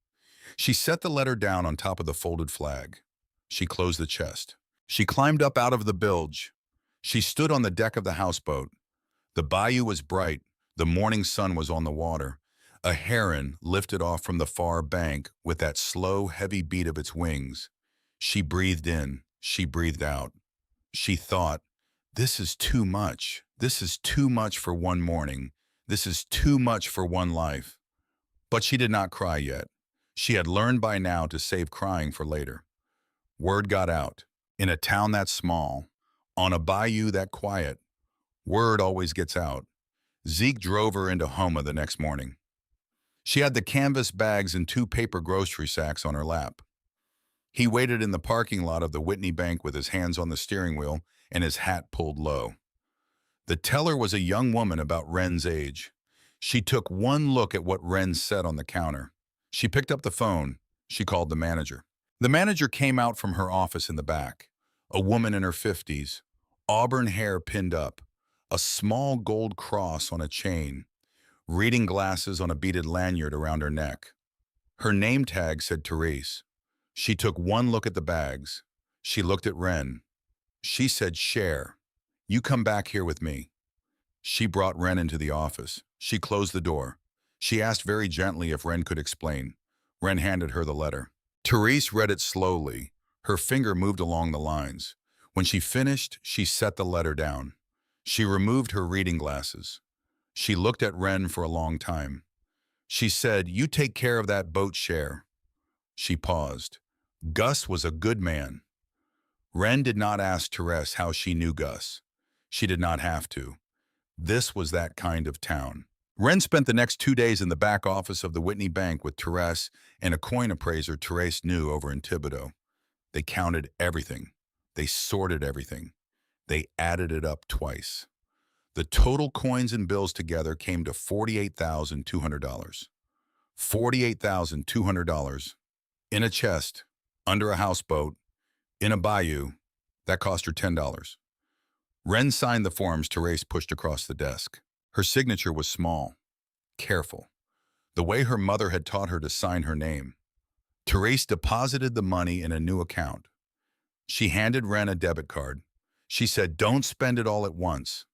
She set the letter down on top of the folded flag. She closed the chest. She climbed up out of the bilge. She stood on the deck of the houseboat. The bayou was bright. The morning sun was on the water. A heron lifted off from the far bank with that slow, heavy beat of its wings. She breathed in. She breathed out. She thought, "This is too much. This is too much for one morning. This is too much for one life." But she did not cry yet. She had learned by now to save crying for later. Word got out. In a town that small, on a bayou that quiet, word always gets out. Zeke drove her into Homa the next morning. She had the canvas bags and 2 paper grocery sacks on her lap. He waited in the parking lot of the Whitney Bank with his hands on the steering wheel and his hat pulled low. The teller was a young woman about Wren's age. She took one look at what Wren said on the counter. She picked up the phone. She called the manager. The manager came out from her office in the back. A woman in her 50s, auburn hair pinned up, a small gold cross on a chain, reading glasses on a beaded lanyard around her neck. Her name tag said Therese. She took one look at the bags. She looked at Wren. She said, "Share. You come back here with me." She brought Wren into the office. She closed the door. She asked very gently if Wren could explain. Wren handed her the letter. Therese read it slowly. Her finger moved along the lines. When she finished, she set the letter down. She removed her reading glasses. She looked at Wren for a long time. She said, "You take care of that boat, Share." She paused. Gus was a good man. Wren did not ask Therese how she knew Gus. She did not have to. This was that kind of town. Wren spent the next 2 days in the back office of the Whitney Bank with Therese and a coin appraiser Therese knew over in Thibodaux. They counted everything. They sorted everything. They added it up twice. The total coins and bills together came to $48,200. $48,200 in a chest, under a houseboat, in a bayou, That cost her $10. Wren signed the forms Therese pushed across the desk. Her signature was small, careful, the way her mother had taught her to sign her name. Therese deposited the money in a new account. She handed Wren a debit card. She said, "Don't spend it all at once."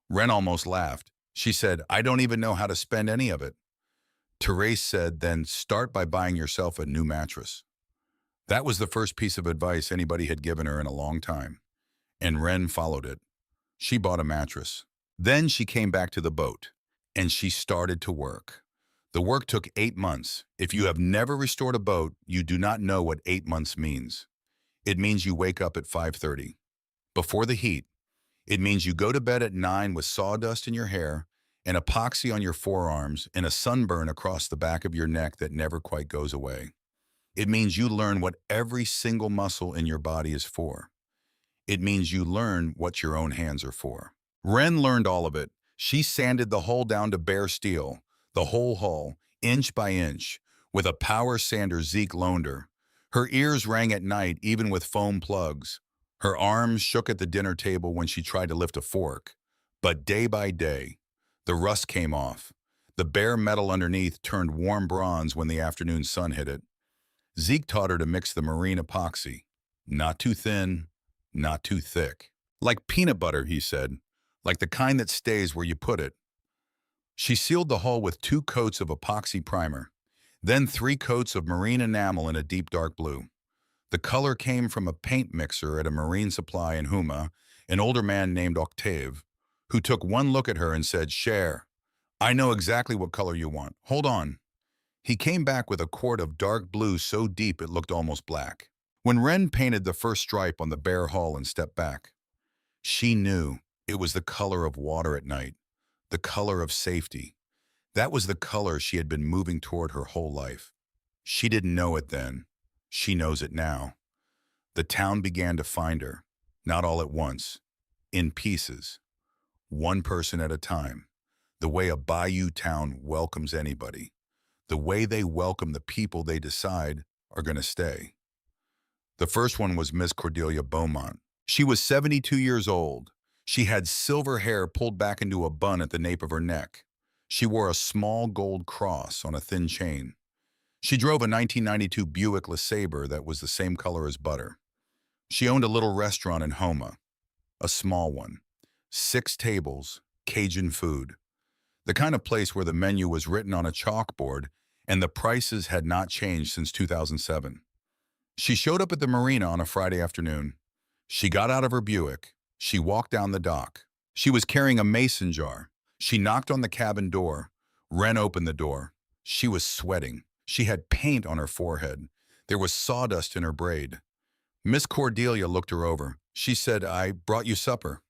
Wren almost laughed. She said, "I don't even know how to spend any of it." Therese said, "Then start by buying yourself a new mattress." That was the first piece of advice anybody had given her in a long time, and Wren followed it. She bought a mattress. Then she came back to the boat, and she started to work. The work took 8 months. If you have never restored a boat, you do not know what 8 months means. It means you wake up at 5:30, before the heat. It means you go to bed at 9 with sawdust in your hair, and epoxy on your forearms, and a sunburn across the back of your neck that never quite goes away. It means you learn what every single muscle in your body is for. It means you learn what your own hands are for. Wren learned all of it. She sanded the hull down to bare steel, the whole hull, inch by inch, with a power sander Zeke loaned her. Her ears rang at night even with foam plugs. Her arms shook at the dinner table when she tried to lift a fork. But day by day, the rust came off. The bare metal underneath turned warm bronze when the afternoon sun hit it. Zeke taught her to mix the marine epoxy. Not too thin, not too thick. Like peanut butter, he said, like the kind that stays where you put it. She sealed the hull with 2 coats of epoxy primer, then 3 coats of marine enamel in a deep dark blue. The color came from a paint mixer at a marine supply in Huma, an older man named Octave, who took one look at her and said, "Cher, I know exactly what color you want. Hold on." He came back with a quart of dark blue so deep it looked almost black. When Wren painted the first stripe on the bare hull and stepped back, she knew it was the color of water at night, the color of safety. That was the color she had been moving toward her whole life. She didn't know it then. She knows it now. The town began to find her, not all at once, in pieces, one person at a time, the way a bayou town welcomes anybody, the way they welcome the people they decide are going to stay. The first one was Miss Cordelia Beaumont. She was 72 years old. She had silver hair pulled back into a bun at the nape of her neck. She wore a small gold cross on a thin chain. She drove a 1992 Buick LeSabre that was the same color as butter. She owned a little restaurant in Homa, a small one. 6 tables, Cajun food. The kind of place where the menu was written on a chalkboard and the prices had not changed since 2007. She showed up at the marina on a Friday afternoon. She got out of her Buick. She walked down the dock. She was carrying a mason jar. She knocked on the cabin door. Wren opened the door. She was sweating. She had paint on her forehead. There was sawdust in her braid. Miss Cordelia looked her over. She said, "I brought you supper."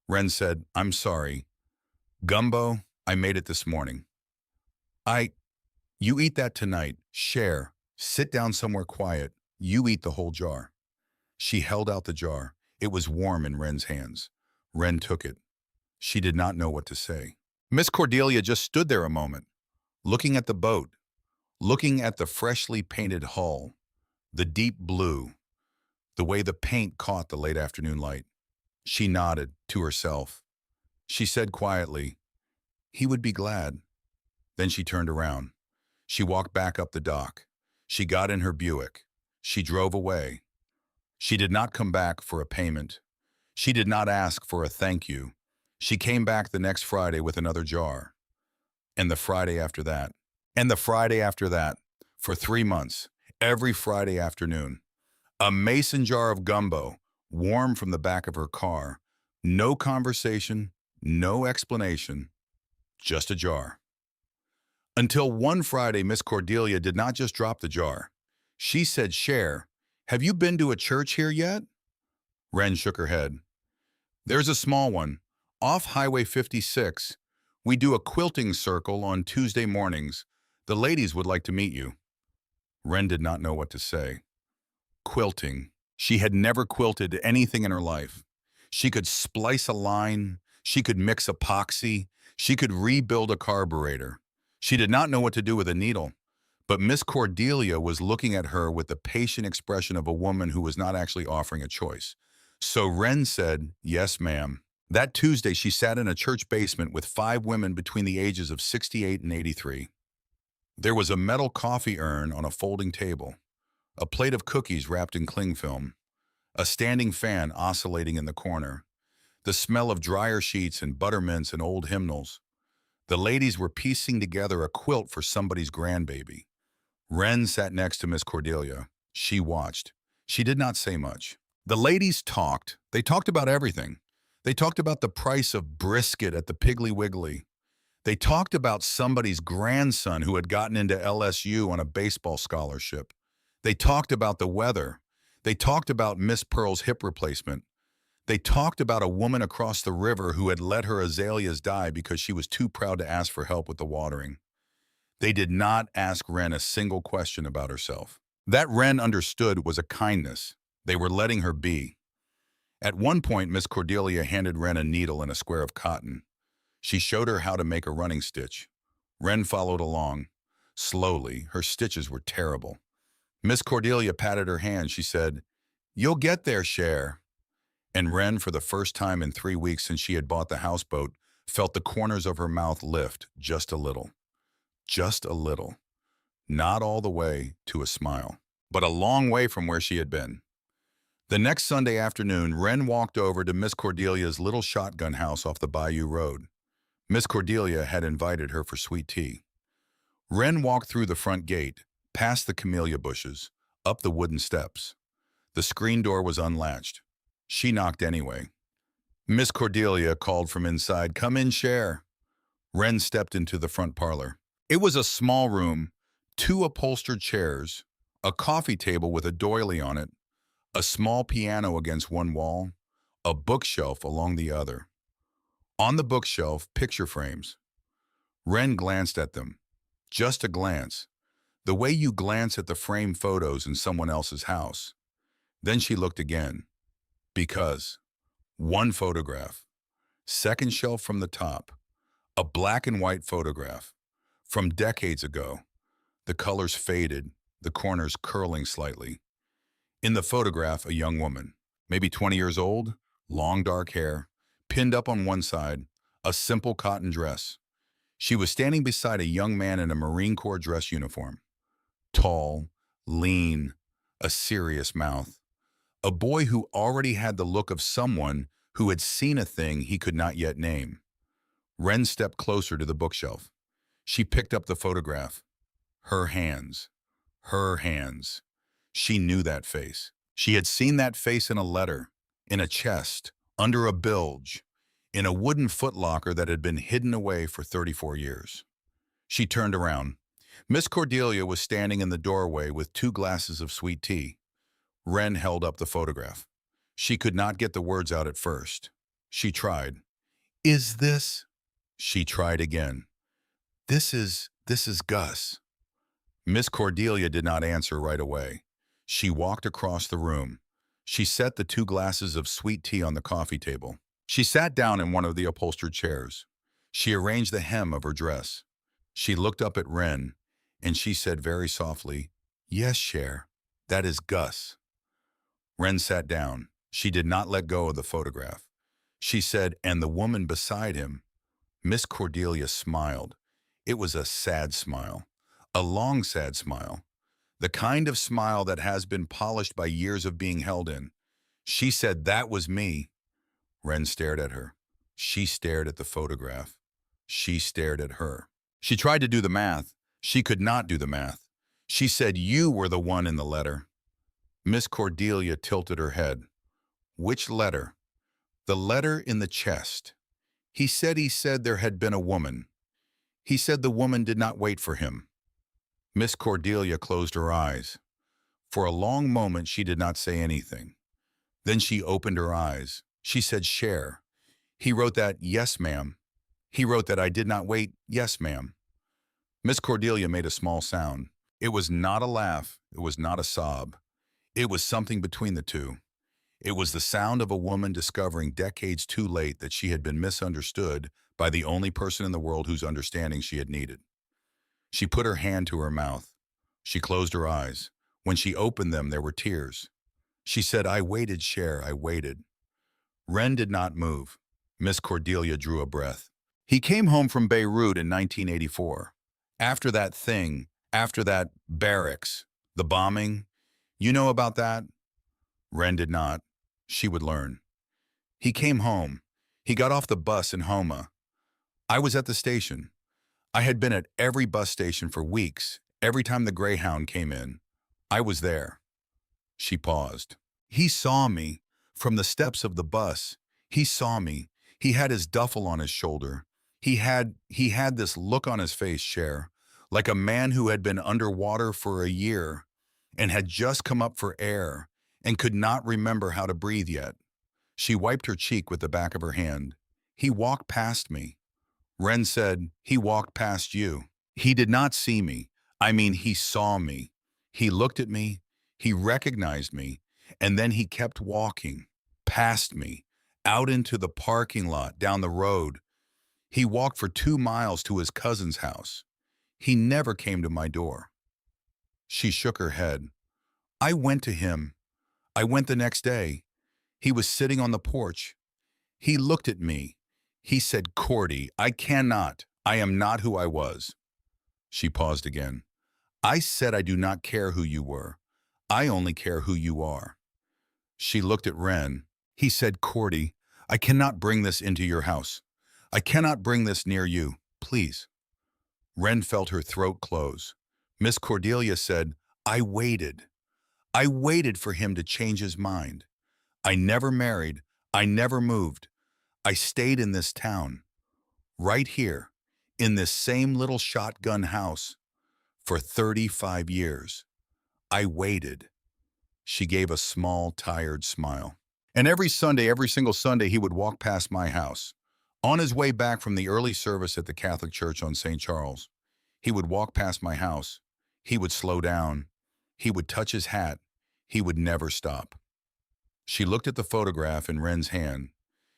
Wren said, "I'm sorry. Gumbo, I made it this morning." You eat that tonight. Share. Sit down somewhere quiet. You eat the whole jar." She held out the jar. It was warm in Wren's hands. Wren took it. She did not know what to say. Miss Cordelia just stood there a moment, looking at the boat, looking at the freshly painted hull, the deep blue, the way the paint caught the late afternoon light. She nodded to herself. She said quietly, "He would be glad." Then she turned around. She walked back up the dock. She got in her Buick. She drove away. She did not come back for a payment. She did not ask for a thank you. She came back the next Friday with another jar. And the Friday after that. And the Friday after that. For 3 months. Every Friday afternoon. A mason jar of gumbo, warm from the back of her car. No conversation, no explanation, just a jar. Until one Friday, Miss Cordelia did not just drop the jar. She said, "Cher, have you been to a church here yet?" Wren shook her head. "There's a small one, off Highway 56. We do a quilting circle on Tuesday mornings. The ladies would like to meet you." Wren did not know what to say. Quilting. She had never quilted anything in her life. She could splice a line. She could mix epoxy. She could rebuild a carburetor. She did not know what to do with a needle. But Miss Cordelia was looking at her with the patient expression of a woman who was not actually offering a choice. So Wren said, "Yes, ma'am." That Tuesday, she sat in a church basement with 5 women between the ages of 68 and 83. There was a metal coffee urn on a folding table, a plate of cookies wrapped in cling film, a standing fan oscillating in the corner, the smell of dryer sheets and buttermints and old hymnals. The ladies were piecing together a quilt for somebody's grandbaby. Wren sat next to Miss Cordelia. She watched. She did not say much. The ladies talked. They talked about everything. They talked about the price of brisket at the Piggly Wiggly. They talked about somebody's grandson who had gotten into LSU on a baseball scholarship. They talked about the weather. They talked about Miss Pearl's hip replacement. They talked about a woman across the river who had let her azaleas die because she was too proud to ask for help with the watering. They did not ask Wren a single question about herself. That Wren understood was a kindness. They were letting her be. At one point, Miss Cordelia handed Wren a needle and a square of cotton. She showed her how to make a running stitch. Wren followed along. Slowly, her stitches were terrible. Miss Cordelia patted her hand. She said, "You'll get there, Cher." And Wren, for the first time in 3 weeks since she had bought the houseboat, felt the corners of her mouth lift just a little. Just a little. Not all the way to a smile, but a long way from where she had been. The next Sunday afternoon, Wren walked over to Miss Cordelia's little shotgun house off the Bayou Road. Miss Cordelia had invited her for sweet tea. Wren walked through the front gate, past the camellia bushes, up the wooden steps. The screen door was unlatched. She knocked anyway. Miss Cordelia called from inside, "Come in, Cher." Wren stepped into the front parlor. It was a small room, 2 upholstered chairs, a coffee table with a doily on it, a small piano against one wall, a bookshelf along the other. On the bookshelf, picture frames. Wren glanced at them. Just a glance. The way you glance at the framed photos in someone else's house. Then she looked again. Because one photograph. Second shelf from the top. A black and white photograph. From decades ago. The colors faded, the corners curling slightly. In the photograph, a young woman, maybe 20 years old, long dark hair, pinned up on one side, a simple cotton dress. She was standing beside a young man in a Marine Corps dress uniform. Tall, lean, a serious mouth. A boy who already had the look of someone who had seen a thing he could not yet name. Wren stepped closer to the bookshelf. She picked up the photograph. Her hands. Her hands. She knew that face. She had seen that face in a letter, in a chest, under a bilge, in a wooden footlocker that had been hidden away for 34 years. She turned around. Miss Cordelia was standing in the doorway with 2 glasses of sweet tea. Wren held up the photograph. She could not get the words out at first. She tried. "Is this?" She tried again. This is Gus." Miss Cordelia did not answer right away. She walked across the room. She set the 2 glasses of sweet tea on the coffee table. She sat down in one of the upholstered chairs. She arranged the hem of her dress. She looked up at Wren, and she said very softly, "Yes, Cher, that is Gus." Wren sat down. She did not let go of the photograph. She said, "And the woman beside him." Miss Cordelia smiled. It was a sad smile, a long sad smile, the kind of smile that has been polished by years of being held in. She said, "That was me." Wren stared at her. She stared at the photograph. She stared at her. She tried to do the math. She could not do the math. She said, "You were the one in the letter." Miss Cordelia tilted her head. "Which letter?" "The letter in the chest. He said there had been a woman. He said the woman did not wait for him." Miss Cordelia closed her eyes. For a long moment she did not say anything. Then she opened her eyes. She said, "Cher. He wrote that, yes, ma'am. He wrote that I did not wait, yes, ma'am." Miss Cordelia made a small sound. It was not a laugh. It was not a sob. It was something between the two. It was the sound of a woman discovering decades too late that she had been misunderstood by the only person in the world whose understanding she had needed. She put her hand to her mouth. She closed her eyes. When she opened them, there were tears. She said, "I waited, Cher, I waited. Ren did not move. Miss Cordelia drew a breath. He came home from Beirut in 1984. After that barracks, the bombing. You know about that? Ren did not. She would learn. He came home. He got off the bus in Homa. I was at the station. I had been at every bus station for weeks. Every time the Greyhound came in, I was there. She paused. He saw me from the steps of the bus. He saw me. He had his duffel on his shoulder. He had this look on his face, Cher, like a man who had been underwater for a year and had just come up for air and could not remember how to breathe yet. She wiped her cheek with the back of her hand. He walked past me. Ren said, he walked past you. He did not see me. I mean, he saw me. He looked at me. He recognized me. And then he kept walking past me, out into the parking lot, down the road. He walked for 2 miles to his cousin's house. He never came to my door. She shook her head. I went to him. I went the next day. He was sitting on the porch. He looked at me. He said, Cordy, I cannot. I am not who I was. She paused again. I said I do not care who you were. I only care who you are. She looked at Ren. He said, Cordy, I cannot bring this into your house. I cannot bring this near you. Please. Ren felt her throat close. Miss Cordelia said, I waited. I waited for him to change his mind. I never married. I never moved. I stayed in this town, right here, in this same little shotgun house, for 35 years. I waited. She gave a small, tired smile. And every single Sunday, he would walk past my house. On his way back from the early service at the Catholic Church on St. Charles, he would walk past my house. He would slow down. He would touch his hat. He would never stop. She looked at the photograph in Ren's hand.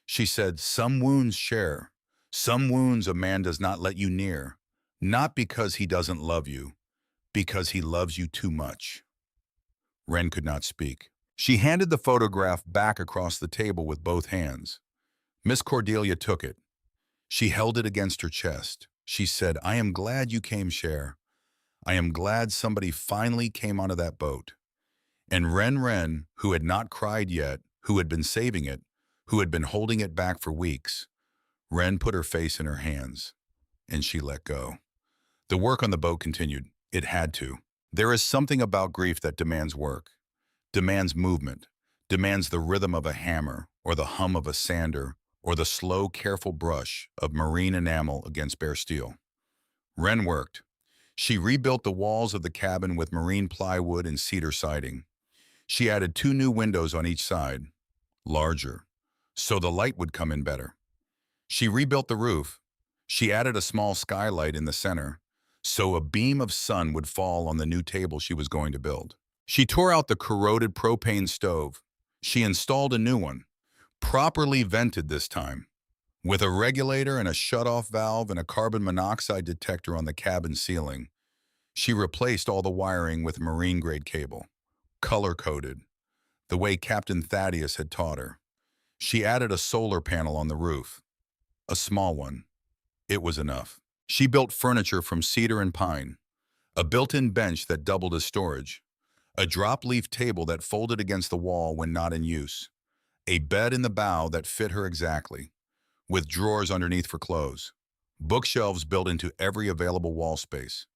She said, some wounds share. Some wounds a man does not let you near, not because he doesn't love you, because he loves you too much. Ren could not speak. She handed the photograph back across the table with both hands. Miss Cordelia took it. She held it against her chest. She said, I am glad you came, Cher. I am glad somebody finally came onto that boat. And Ren, who had not cried yet, who had been saving it, who had been holding it back for weeks, Ren put her face in her hands, and she let go. The work on the boat continued. It had to. There is something about grief that demands work, demands movement, demands the rhythm of a hammer, or the hum of a sander, or the slow, careful brush of marine enamel against bare steel. Ren worked. She rebuilt the walls of the cabin with marine plywood and cedar siding. She added 2 new windows on each side, larger, so the light would come in better. She rebuilt the roof. She added a small skylight in the center, so a beam of sun would fall on the new table she was going to build. She tore out the corroded propane stove. She installed a new one, properly vented this time, with a regulator and a shut-off valve and a carbon monoxide detector on the cabin ceiling. She replaced all the wiring with marine-grade cable, color-coded, the way Captain Thaddeus had taught her. She added a solar panel on the roof, a small one. It was enough. She built furniture from cedar and pine, a built-in bench that doubled as storage, a drop-leaf table that folded against the wall when not in use, a bed in the bow that fit her exactly, with drawers underneath for clothes, bookshelves built into every available wall space.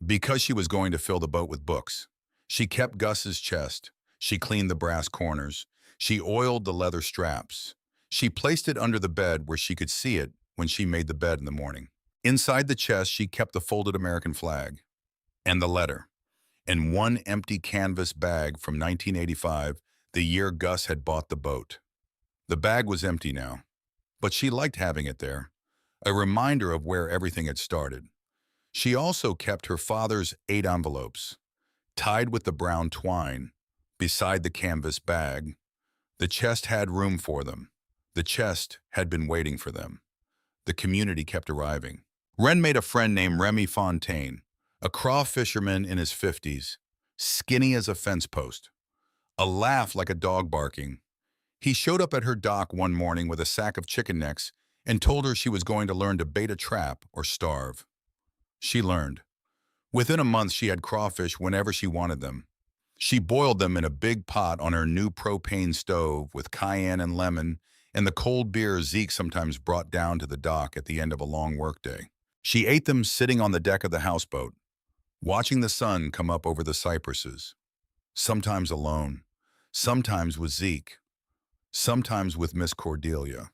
Because she was going to fill the boat with books, she kept Gus's chest. She cleaned the brass corners. She oiled the leather straps. She placed it under the bed where she could see it when she made the bed in the morning. Inside the chest, she kept the folded American flag and the letter and one empty canvas bag from 1985, the year Gus had bought the boat. The bag was empty now, but she liked having it there, a reminder of where everything had started. She also kept her father's 8 envelopes, tied with the brown twine, beside the canvas bag. The chest had room for them. The chest had been waiting for them. The community kept arriving. Ren made a friend named Remy Fontaine, a craw fisherman in his 50s, skinny as a fence post, a laugh like a dog barking. He showed up at her dock one morning with a sack of chicken necks and told her she was going to learn to bait a trap or starve. She learned. Within a month, she had crawfish whenever she wanted them. She boiled them in a big pot on her new propane stove with cayenne and lemon and the cold beer Zeke sometimes brought down to the dock at the end of a long workday. She ate them sitting on the deck of the houseboat, watching the sun come up over the cypresses, sometimes alone, sometimes with Zeke, sometimes with Miss Cordelia.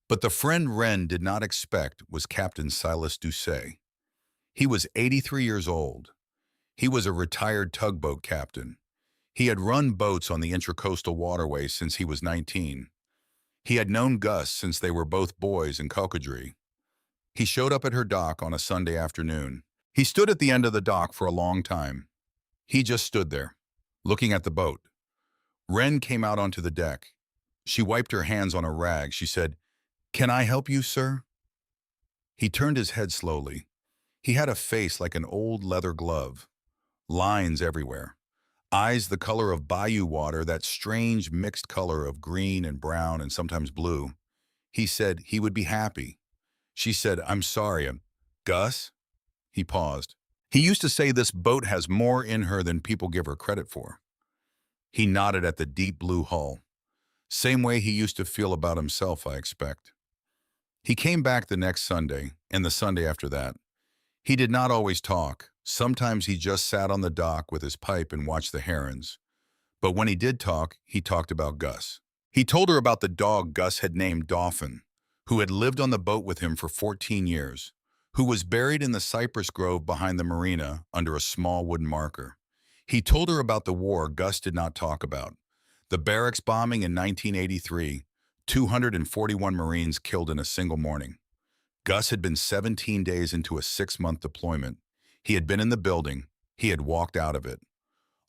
But the friend Wren did not expect was Captain Silas Doucet. He was 83 years old. He was a retired tugboat captain. He had run boats on the Intracoastal Waterway since he was 19. He had known Gus since they were both boys in Cocodrie. He showed up at her dock on a Sunday afternoon. He stood at the end of the dock for a long time. He just stood there, looking at the boat. Wren came out onto the deck. She wiped her hands on a rag. She said, "Can I help you, sir?" He turned his head slowly. He had a face like an old leather glove, lines everywhere, eyes the color of bayou water, that strange mixed color of green and brown and sometimes blue. He said he would be happy. She said, "I'm sorry, Gus?" He paused. He used to say this boat has more in her than people give her credit for. He nodded at the deep blue hull. Same way he used to feel about himself, I expect. He came back the next Sunday, and the Sunday after that. He did not always talk. Sometimes he just sat on the dock with his pipe and watched the herons. But when he did talk, he talked about Gus. He told her about the dog Gus had named Dauphin, who had lived on the boat with him for 14 years, who was buried in the cypress grove behind the marina under a small wooden marker. He told her about the war Gus did not talk about. The barracks bombing in 1983, 241 Marines killed in a single morning. Gus had been 17 days into a 6-month deployment. He had been in the building. He had walked out of it.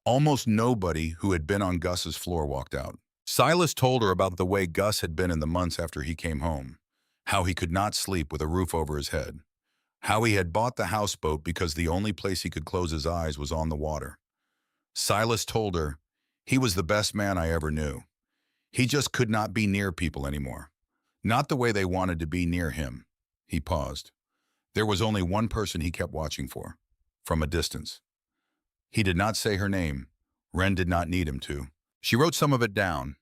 Almost nobody who had been on Gus's floor walked out. Silas told her about the way Gus had been in the months after he came home, how he could not sleep with a roof over his head, how he had bought the houseboat because the only place he could close his eyes was on the water. Silas told her he was the best man I ever knew. He just could not be near people anymore. Not the way they wanted to be near him. He paused. There was only one person he kept watching for, from a distance. He did not say her name. Wren did not need him to. She wrote some of it down,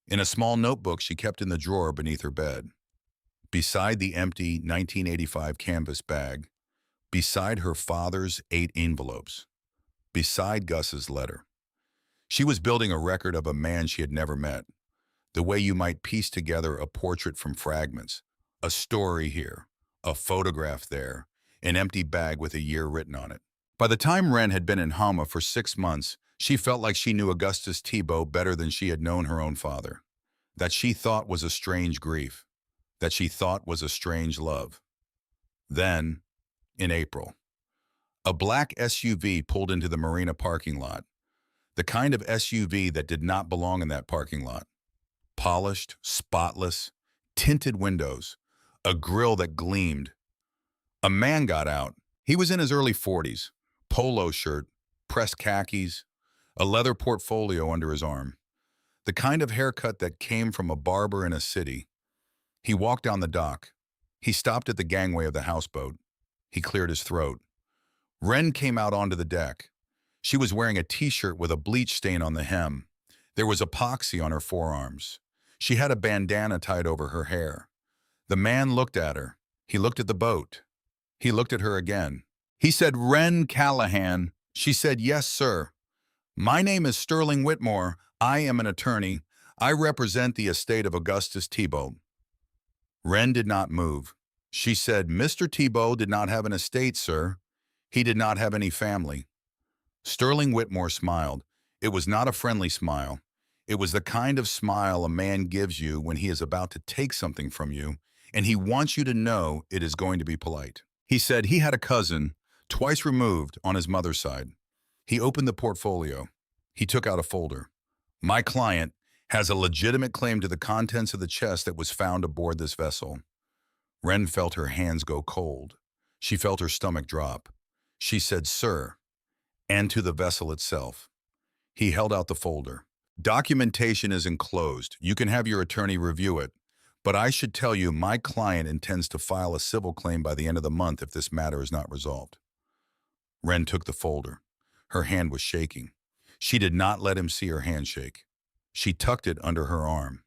in a small notebook she kept in the drawer beneath her bed. Beside the empty 1985 canvas bag, beside her father's 8 envelopes, beside Gus's letter. She was building a record of a man she had never met, the way you might piece together a portrait from fragments, a story here, a photograph there, an empty bag with a year written on it. By the time Wren had been in Hama for 6 months, she felt like she knew Augustus Thibault better than she had known her own father. That she thought was a strange grief, that she thought was a strange love. Then, in April, a black SUV pulled into the marina parking lot, the kind of SUV that did not belong in that parking lot. Polished, spotless, tinted windows, a grille that gleamed. A man got out. He was in his early 40s, polo shirt, pressed khakis, a leather portfolio under his arm. The kind of haircut that came from a barber in a city. He walked down the dock. He stopped at the gangway of the houseboat. He cleared his throat. Wren came out onto the deck. She was wearing a t-shirt with a bleach stain on the hem. There was epoxy on her forearms. She had a bandana tied over her hair. The man looked at her. He looked at the boat. He looked at her again. He said, "Wren Callahan." She said, "Yes, sir. My name is Sterling Whitmore. I am an attorney. I represent the estate of Augustus Thibault." Wren did not move. She said, "Mr. Thibault did not have an estate, sir. He did not have any family." Sterling Whitmore smiled. It was not a friendly smile. It was the kind of smile a man gives you when he is about to take something from you, and he wants you to know it is going to be polite. He said he had a cousin, twice removed, on his mother's side. He opened the portfolio. He took out a folder. "My client has a legitimate claim to the contents of the chest that was found aboard this vessel." Wren felt her hands go cold. She felt her stomach drop. She said, "Sir," and to the vessel itself. He held out the folder. Documentation is enclosed. You can have your attorney review it. But I should tell you, my client intends to file a civil claim by the end of the month if this matter is not resolved. Wren took the folder. Her hand was shaking. She did not let him see her hand shake. She tucked it under her arm.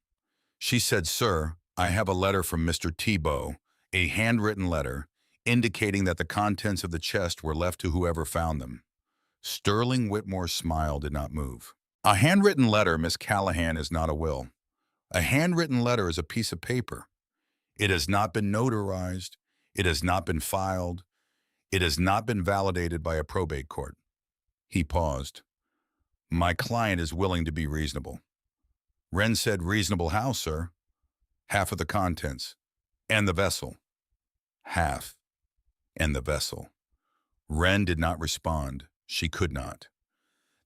She said, "Sir, I have a letter from Mr. Tebow, a handwritten letter, indicating that the contents of the chest were left to whoever found them." Sterling Whitmore's smile did not move. "A handwritten letter, Miss Callahan, is not a will. A handwritten letter is a piece of paper. It has not been notarized. It has not been filed. It has not been validated by a probate court." He paused. "My client is willing to be reasonable." Wren said, "Reasonable how, sir?" "Half of the contents. And the vessel." "Half. And the vessel." Wren did not respond. She could not.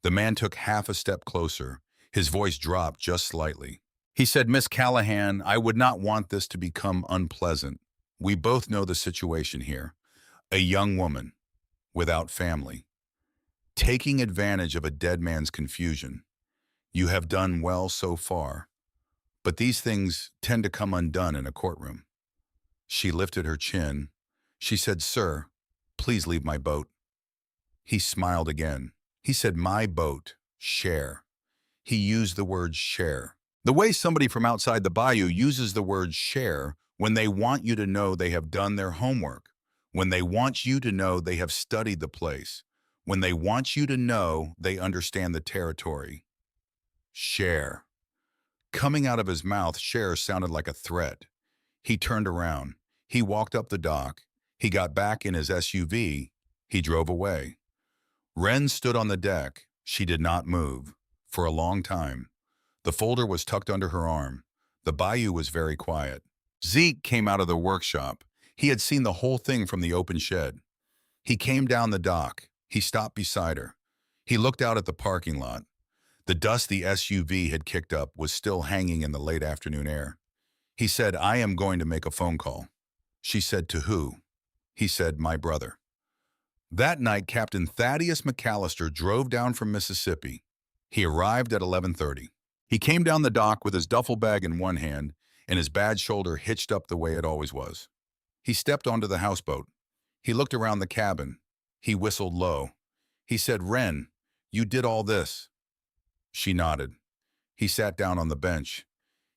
The man took half a step closer. His voice dropped just slightly. He said, "Miss Callahan, I would not want this to become unpleasant. We both know the situation here. A young woman, without family, taking advantage of a dead man's confusion. You have done well so far, but these things tend to come undone in a courtroom." She lifted her chin. She said, "Sir, please leave my boat." He smiled again. He said, "My boat, share." He used the word share. The way somebody from outside the bayou uses the word share when they want you to know they have done their homework, when they want you to know they have studied the place, when they want you to know they understand the territory. Share. Coming out of his mouth, share sounded like a threat. He turned around. He walked up the dock. He got back in his SUV. He drove away. Wren stood on the deck. She did not move. For a long time. The folder was tucked under her arm. The bayou was very quiet. Zeke came out of the workshop. He had seen the whole thing from the open shed. He came down the dock. He stopped beside her. He looked out at the parking lot. The dust the SUV had kicked up was still hanging in the late afternoon air. He said, "I am going to make a phone call." She said, "To who?" He said, "My brother." That night, Captain Thaddeus McAllister drove down from Mississippi. He arrived at 11:30. He came down the dock with his duffel bag in one hand and his bad shoulder hitched up the way it always was. He stepped onto the houseboat. He looked around the cabin. He whistled low. He said, "Wren, you did all this." She nodded. He sat down on the bench.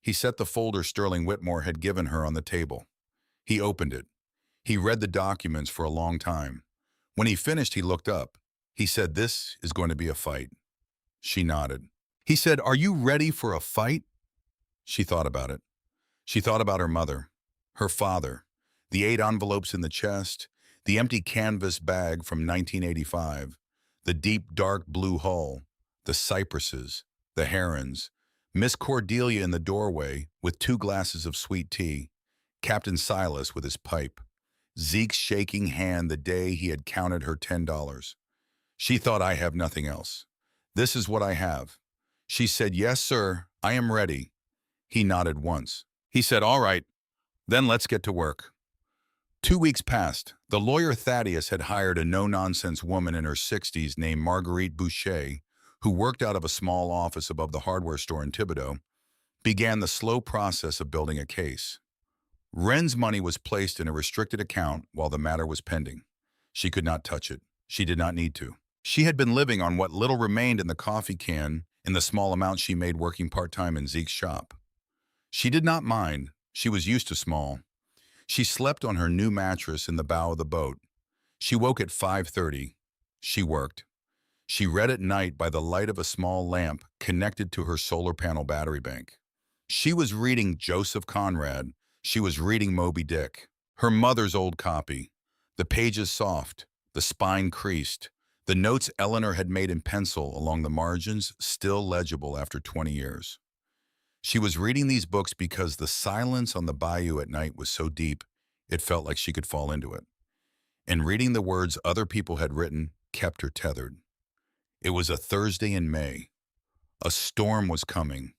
He set the folder Sterling Whitmore had given her on the table. He opened it. He read the documents for a long time. When he finished, he looked up. He said, "This is going to be a fight." She nodded. He said, "Are you ready for a fight?" She thought about it. She thought about her mother, her father, the 8 envelopes in the chest, the empty canvas bag from 1985, the deep dark blue hull, the cypresses, the herons, Miss Cordelia in the doorway with 2 glasses of sweet tea, Captain Silas with his pipe, Zeke's shaking hand the day he had counted her $10. She thought, "I have nothing else. This is what I have." She said, "Yes, sir, I am ready." He nodded once. He said, "All right, then let's get to work." 2 weeks passed. The lawyer Thaddeus had hired a no-nonsense woman in her 60s named Marguerite Boucher, who worked out of a small office above the hardware store in Thibodaux, began the slow process of building a case. Wren's money was placed in a restricted account while the matter was pending. She could not touch it. She did not need to. She had been living on what little remained in the coffee can in the small amount she made working part-time in Zeke's shop. She did not mind. She was used to small. She slept on her new mattress in the bow of the boat. She woke at 5:30. She worked. She read at night by the light of a small lamp connected to her solar panel battery bank. She was reading Joseph Conrad. She was reading Moby Dick, her mother's old copy. The pages soft, the spine creased, the notes Eleanor had made in pencil along the margins still legible after 20 years. She was reading these books because the silence on the bayou at night was so deep, it felt like she could fall into it. And reading the words other people had written kept her tethered. It was a Thursday in May. A storm was coming.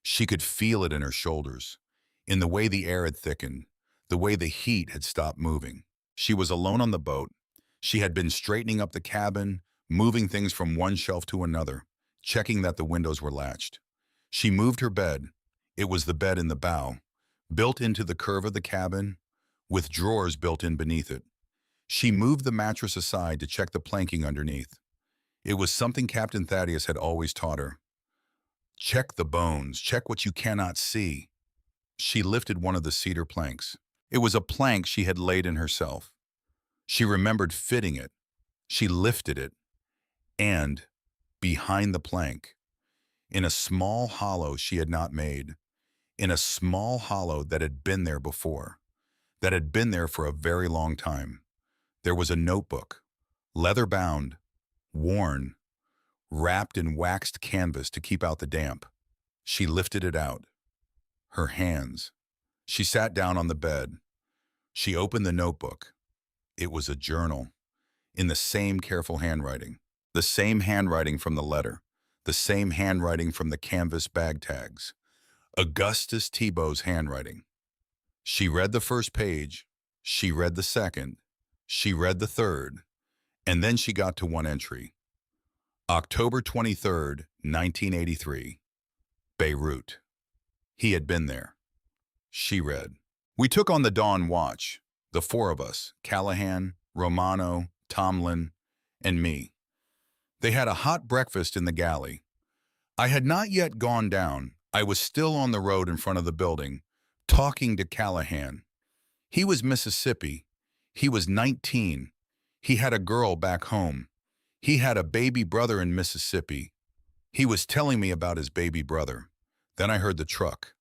She could feel it in her shoulders, in the way the air had thickened, the way the heat had stopped moving. She was alone on the boat. She had been straightening up the cabin, moving things from one shelf to another, checking that the windows were latched. She moved her bed. It was the bed in the bow, built into the curve of the cabin, with drawers built in beneath it. She moved the mattress aside to check the planking underneath. It was something Captain Thaddeus had always taught her. Check the bones, check what you cannot see. She lifted one of the cedar planks. It was a plank she had laid in herself. She remembered fitting it. She lifted it, and behind the plank, in a small hollow she had not made, in a small hollow that had been there before, that had been there for a very long time, there was a notebook, leather-bound, worn, wrapped in waxed canvas to keep out the damp. She lifted it out. Her hands. She sat down on the bed. She opened the notebook. It was a journal, in the same careful handwriting, the same handwriting from the letter, the same handwriting from the canvas bag tags, Augustus Thibault's handwriting. She read the first page, she read the second, she read the third, and then she got to one entry. October 23rd, 1983, Beirut. He had been there. She read. We took on the dawn watch, the four of us, Callahan, Romano, Tomlin, and me. They had a hot breakfast in the galley. I had not yet gone down. I was still on the road in front of the building, talking to Callahan. He was Mississippi. He was 19. He had a girl back home. He had a baby brother in Mississippi. He was telling me about his baby brother. Then I heard the truck.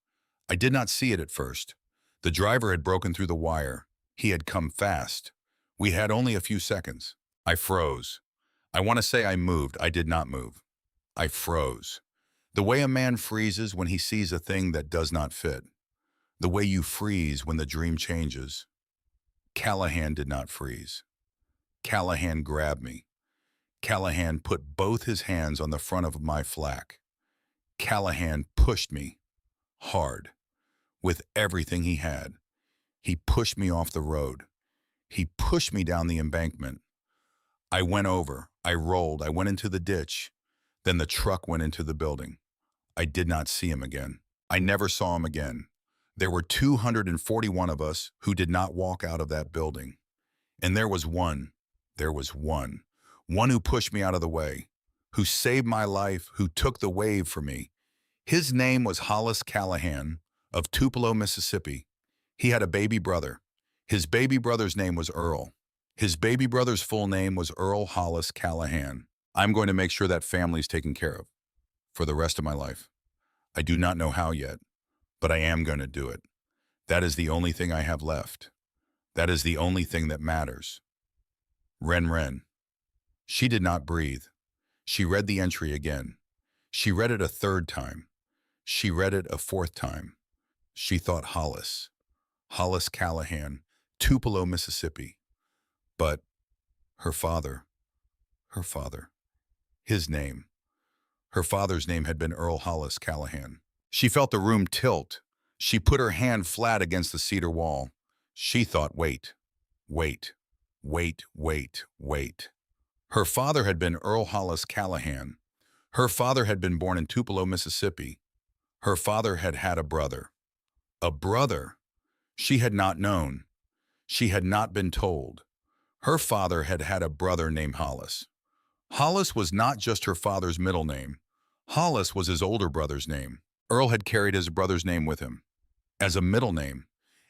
I did not see it at first. The driver had broken through the wire. He had come fast. We had only a few seconds. I froze. I want to say I moved. I did not move. I froze. The way a man freezes when he sees a thing that does not fit. The way you freeze when the dream changes. Callahan did not freeze. Callahan grabbed me. Callahan put both his hands on the front of my flak. Callahan pushed me hard with everything he had. He pushed me off the road. He pushed me down the embankment. I went over. I rolled. I went into the ditch. Then the truck went into the building. I did not see him again. I never saw him again. There were 241 of us who did not walk out of that building. And there was one who pushed me out of the way, who saved my life, who took the wave for me. His name was Hollis Callahan of Tupelo, Mississippi. He had a baby brother. His baby brother's name was Earl. His baby brother's full name was Earl Hollis Callahan. I'm going to make sure that family's taken care of for the rest of my life. I do not know how yet, but I am going to do it. That is the only thing I have left. That is the only thing that matters. Ren. She did not breathe. She read the entry again. She read it a third time. She read it a fourth time. She thought Hollis Callahan, Tupelo, Mississippi. But her father, his name. Her father's name had been Earl Hollis Callahan. She felt the room tilt. She put her hand flat against the cedar wall. She thought, wait. Her father had been Earl Hollis Callahan. Her father had been born in Tupelo, Mississippi. Her father had had a brother. A brother she had not known. She had not been told. Her father had had a brother named Hollis. Hollis was not just her father's middle name. Hollis was his older brother's name. Earl had carried his brother's name with him, as a middle name,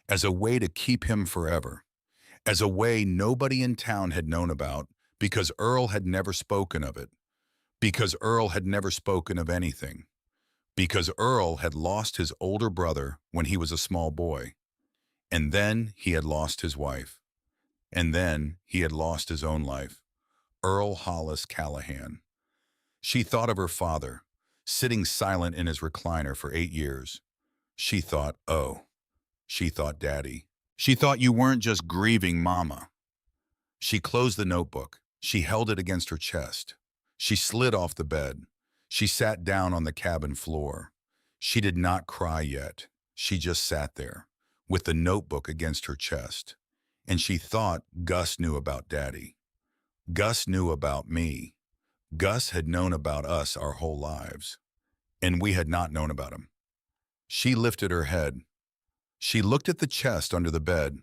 as a way to keep him forever, as a way nobody in town had known about because Earl had never spoken of it, because Earl had never spoken of anything, because Earl had lost his older brother when he was a small boy, and then he had lost his wife, and then he had lost his own life. Earl Hollis Callahan. She thought of her father, sitting silent in his recliner for 8 years. She thought, oh. She thought, Daddy. She thought you weren't just grieving Mama. She closed the notebook. She held it against her chest. She slid off the bed. She sat down on the cabin floor. She did not cry yet. She just sat there, with the notebook against her chest. And she thought Gus knew about Daddy. Gus knew about me. Gus had known about us our whole lives. and we had not known about him. She lifted her head. She looked at the chest under the bed,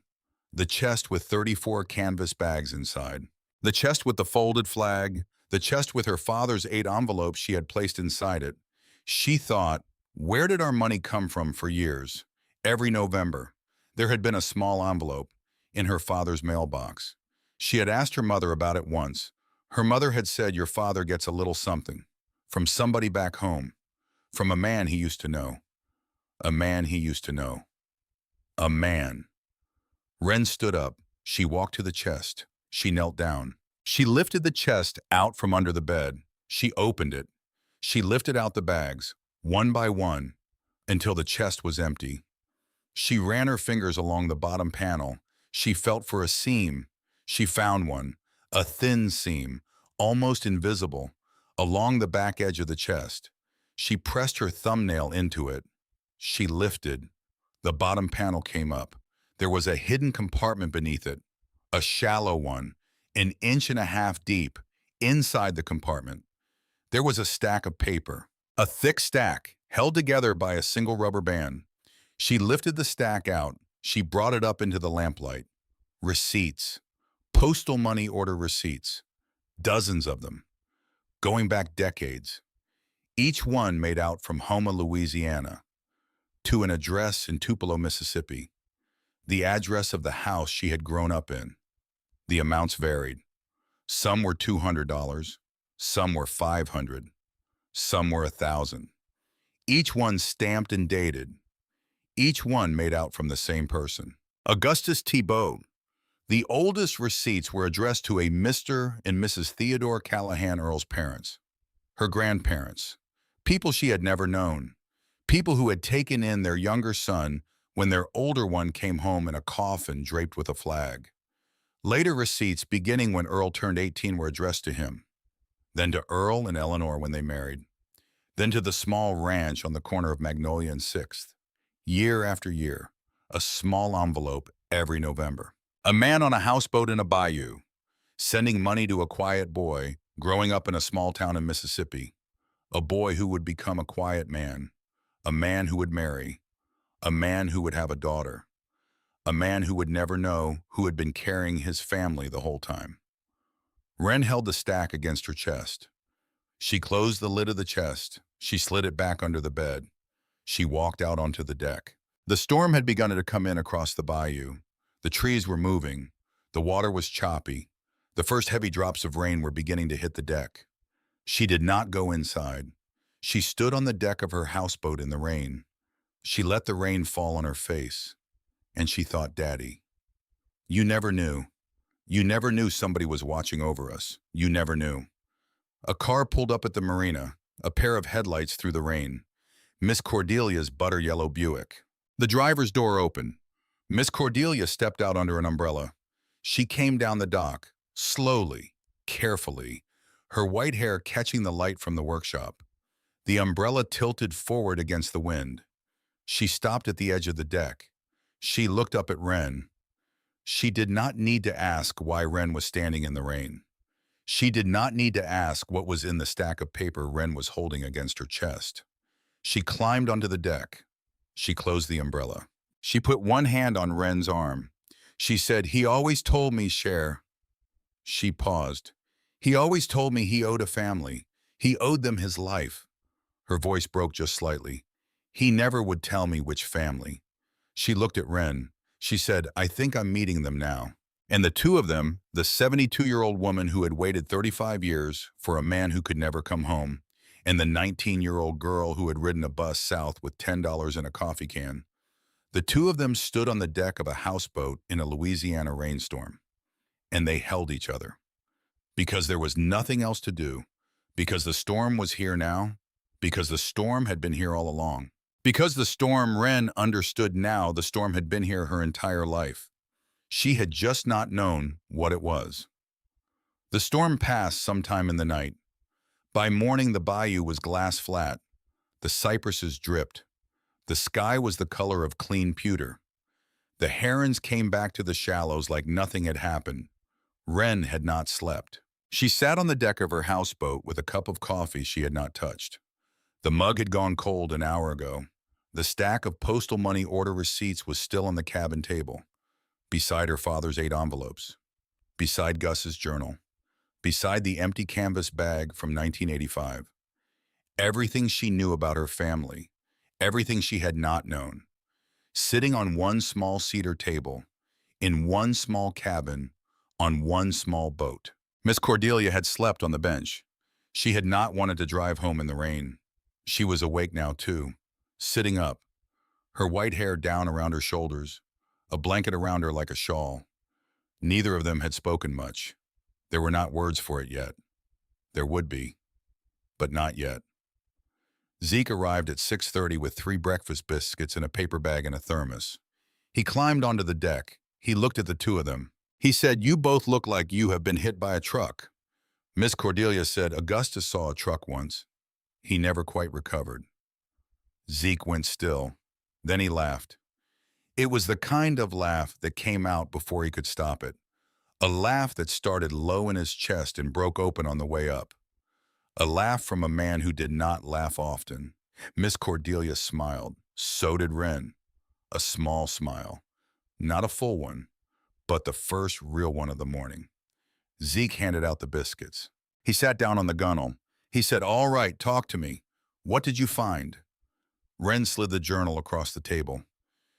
the chest with 34 canvas bags inside, the chest with the folded flag, the chest with her father's 8 envelopes she had placed inside it. She thought, where did our money come from for years? Every November, there had been a small envelope in her father's mailbox. She had asked her mother about it once. Her mother had said, your father gets a little something from somebody back home, from a man he used to know. A man he used to know. A man. Wren stood up. She walked to the chest. She knelt down. She lifted the chest out from under the bed. She opened it. She lifted out the bags, one by one, until the chest was empty. She ran her fingers along the bottom panel. She felt for a seam. She found one, a thin seam, almost invisible, along the back edge of the chest. She pressed her thumbnail into it. She lifted. The bottom panel came up. There was a hidden compartment beneath it, a shallow one, an inch and a half deep, inside the compartment. There was a stack of paper, a thick stack, held together by a single rubber band. She lifted the stack out. She brought it up into the lamplight. Receipts. Postal money order receipts. Dozens of them. Going back decades. Each one made out from Houma, Louisiana, to an address in Tupelo, Mississippi. The address of the house she had grown up in. The amounts varied. Some were $200, some were $500, some were $1,000. Each one stamped and dated. Each one made out from the same person. Augustus Thibault. The oldest receipts were addressed to a Mr. and Mrs. Theodore Callahan Earle's parents, her grandparents, people she had never known, people who had taken in their younger son when their older one came home in a coffin draped with a flag. Later receipts, beginning when Earl turned 18, were addressed to him, then to Earl and Eleanor when they married, then to the small ranch on the corner of Magnolia and 6th. Year after year, a small envelope every November. A man on a houseboat in a bayou, sending money to a quiet boy growing up in a small town in Mississippi, a boy who would become a quiet man, a man who would marry, a man who would have a daughter, a man who would never know who had been carrying his family the whole time. Wren held the stack against her chest. She closed the lid of the chest. She slid it back under the bed. She walked out onto the deck. The storm had begun to come in across the bayou. The trees were moving. The water was choppy. The first heavy drops of rain were beginning to hit the deck. She did not go inside. She stood on the deck of her houseboat in the rain. She let the rain fall on her face, and she thought, Daddy, you never knew. You never knew somebody was watching over us. You never knew. A car pulled up at the marina, a pair of headlights through the rain. Miss Cordelia's butter yellow Buick. The driver's door opened. Miss Cordelia stepped out under an umbrella. She came down the dock, slowly, carefully, her white hair catching the light from the workshop. The umbrella tilted forward against the wind. She stopped at the edge of the deck. She looked up at Wren. She did not need to ask why Wren was standing in the rain. She did not need to ask what was in the stack of paper Wren was holding against her chest. She climbed onto the deck. She closed the umbrella. She put one hand on Wren's arm. She said, he always told me, Cher. She paused. He always told me he owed a family. He owed them his life. Her voice broke just slightly. He never would tell me which family. She looked at Wren. She said, I think I'm meeting them now. And the two of them, the 72-year-old woman who had waited 35 years for a man who could never come home, and the 19-year-old girl who had ridden a bus south with $10 in a coffee can, the two of them stood on the deck of a houseboat in a Louisiana rainstorm, and they held each other. Because there was nothing else to do, because the storm was here now, because the storm had been here all along. Because the storm, Wren understood now the storm had been here her entire life. She had just not known what it was. The storm passed sometime in the night. By morning, the bayou was glass flat. The cypresses dripped. The sky was the color of clean pewter. The herons came back to the shallows like nothing had happened. Wren had not slept. She sat on the deck of her houseboat with a cup of coffee she had not touched. The mug had gone cold an hour ago. The stack of postal money order receipts was still on the cabin table, beside her father's 8 envelopes, beside Gus's journal, beside the empty canvas bag from 1985. Everything she knew about her family, everything she had not known, sitting on one small cedar table, in one small cabin, on one small boat. Miss Cordelia had slept on the bench. She had not wanted to drive home in the rain. She was awake now, too, sitting up, her white hair down around her shoulders, a blanket around her like a shawl. Neither of them had spoken much. There were not words for it yet. There would be, but not yet. Zeke arrived at 6:30 with 3 breakfast biscuits in a paper bag and a thermos. He climbed onto the deck. He looked at the two of them. He said, "You both look like you have been hit by a truck." Miss Cordelia said, "Augustus saw a truck once. He never quite recovered." Zeke went still. Then he laughed. It was the kind of laugh that came out before he could stop it. A laugh that started low in his chest and broke open on the way up. A laugh from a man who did not laugh often. Miss Cordelia smiled. So did Wren. A small smile. Not a full one, but the first real one of the morning. Zeke handed out the biscuits. He sat down on the gunwale. He said, "All right, talk to me. What did you find?" Wren slid the journal across the table.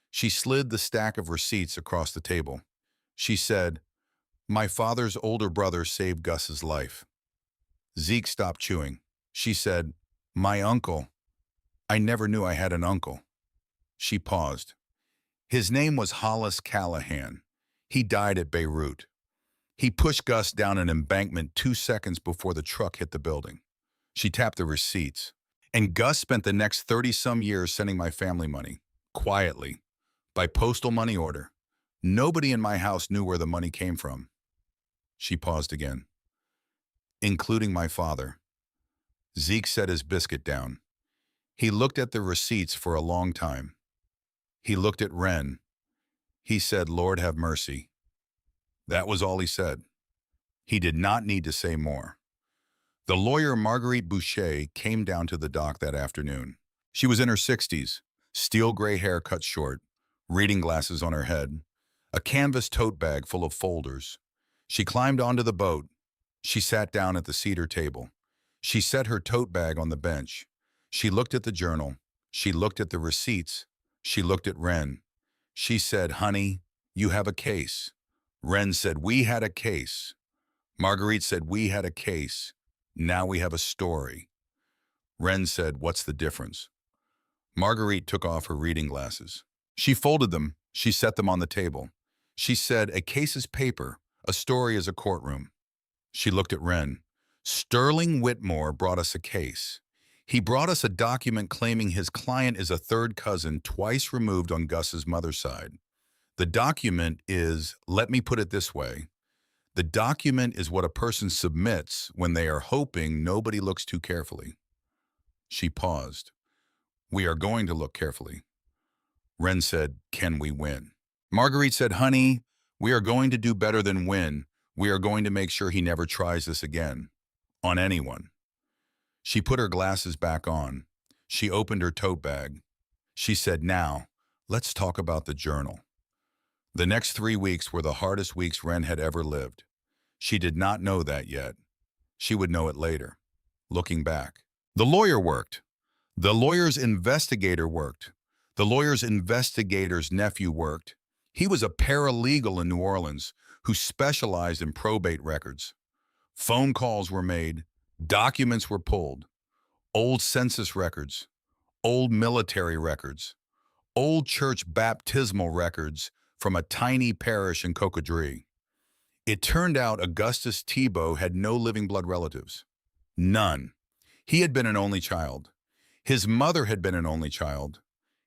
She slid the stack of receipts across the table. She said, "My father's older brother saved Gus's life." Zeke stopped chewing. She said, "My uncle. I never knew I had an uncle." She paused. His name was Hollis Callahan. He died at Beirut. He pushed Gus down an embankment 2 seconds before the truck hit the building. She tapped the receipts. And Gus spent the next 30-some years sending my family money, quietly, by postal money order. Nobody in my house knew where the money came from. She paused again. Including my father. Zeke set his biscuit down. He looked at the receipts for a long time. He looked at Wren. He said, "Lord have mercy." That was all he said. He did not need to say more. The lawyer Marguerite Boucher came down to the dock that afternoon. She was in her 60s, steel gray hair cut short, reading glasses on her head, a canvas tote bag full of folders. She climbed onto the boat. She sat down at the cedar table. She set her tote bag on the bench. She looked at the journal. She looked at the receipts. She looked at Wren. She said, "Honey, you have a case." Wren said, "We had a case." Marguerite said, "We had a case. Now we have a story." Wren said, "What's the difference?" Marguerite took off her reading glasses. She folded them. She set them on the table. She said, "A case is paper. A story is a courtroom." She looked at Wren. "Sterling Whitmore brought us a case. He brought us a document claiming his client is a third cousin twice removed on Gus's mother's side. The document is, let me put it this way, the document is what a person submits when they are hoping nobody looks too carefully." She paused. "We are going to look carefully." Wren said, "Can we win?" Marguerite said, "Honey, we are going to do better than win. We are going to make sure he never tries this again. On anyone." She put her glasses back on. She opened her tote bag. She said, "Now, let's talk about the journal." The next 3 weeks were the hardest weeks Wren had ever lived. She did not know that yet. She would know it later, looking back. The lawyer worked. The lawyer's investigator worked. The lawyer's investigator's nephew worked. He was a paralegal in New Orleans who specialized in probate records. Phone calls were made. Documents were pulled. Old census records. Old military records. Old church baptismal records from a tiny parish in Cocodrie. It turned out Augustus Thibault had no living blood relatives. None. He had been an only child. His mother had been an only child.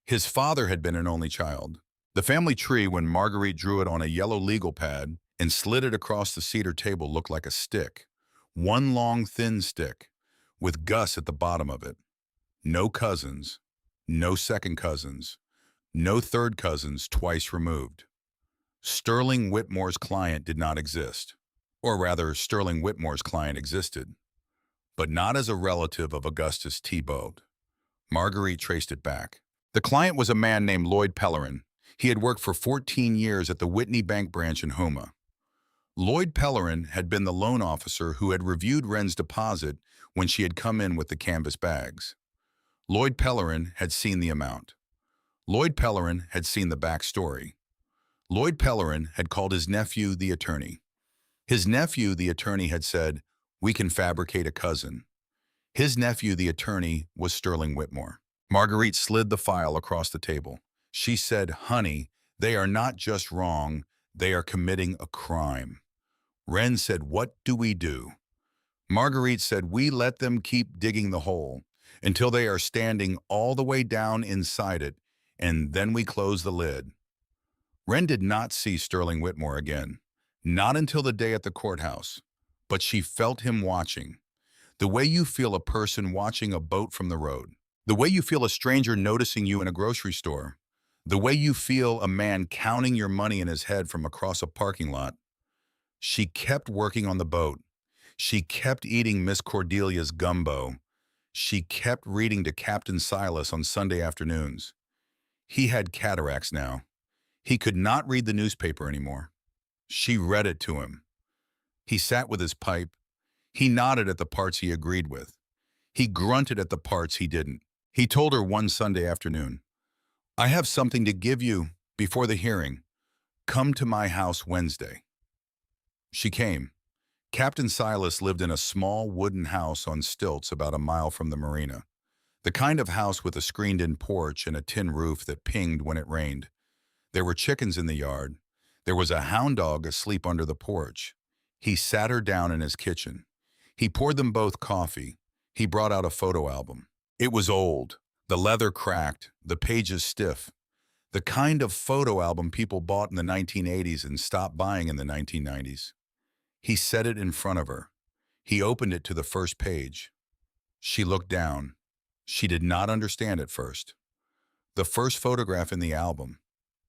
His father had been an only child. The family tree, when Marguerite drew it on a yellow legal pad and slid it across the cedar table, looked like a stick. One long, thin stick, with Gus at the bottom of it. No cousins. No second cousins. No third cousins twice removed. Sterling Whitmore's client did not exist. Or rather, Sterling Whitmore's client existed, but not as a relative of Augustus Thibault. Marguerite traced it back. The client was a man named Lloyd Pellerin. He had worked for 14 years at the Whitney Bank branch in Houma. Lloyd Pellerin had been the loan officer who had reviewed Wren's deposit when she had come in with the canvas bags. Lloyd Pellerin had seen the amount. Lloyd Pellerin had seen the backstory. Lloyd Pellerin had called his nephew the attorney. His nephew, the attorney, had said, "We can fabricate a cousin." His nephew, the attorney, was Sterling Whitmore. Marguerite slid the file across the table. She said, "Honey, they are not just wrong, they are committing a crime." Wren said, "What do we do?" Marguerite said, "We let them keep digging the hole until they are standing all the way down inside it, and then we close the lid." Wren did not see Sterling Whitmore again, not until the day at the courthouse, but she felt him watching. The way you feel a person watching a boat from the road. The way you feel a stranger noticing you in a grocery store. The way you feel a man counting your money in his head from across a parking lot. She kept working on the boat. She kept eating Miss Cordelia's gumbo. She kept reading to Captain Silas on Sunday afternoons. He had cataracts now. He could not read the newspaper anymore. She read it to him. He sat with his pipe. He nodded at the parts he agreed with. He grunted at the parts he didn't. He told her one Sunday afternoon, "I have something to give you before the hearing. Come to my house Wednesday." She came. Captain Silas lived in a small wooden house on stilts about a mile from the marina. The kind of house with a screened-in porch and a tin roof that pinged when it rained. There were chickens in the yard. There was a hound dog asleep under the porch. He sat her down in his kitchen. He poured them both coffee. He brought out a photo album. It was old, the leather cracked, the pages stiff. The kind of photo album people bought in the 1980s and stopped buying in the 1990s. He set it in front of her. He opened it to the first page. She looked down. She did not understand at first. The first photograph in the album,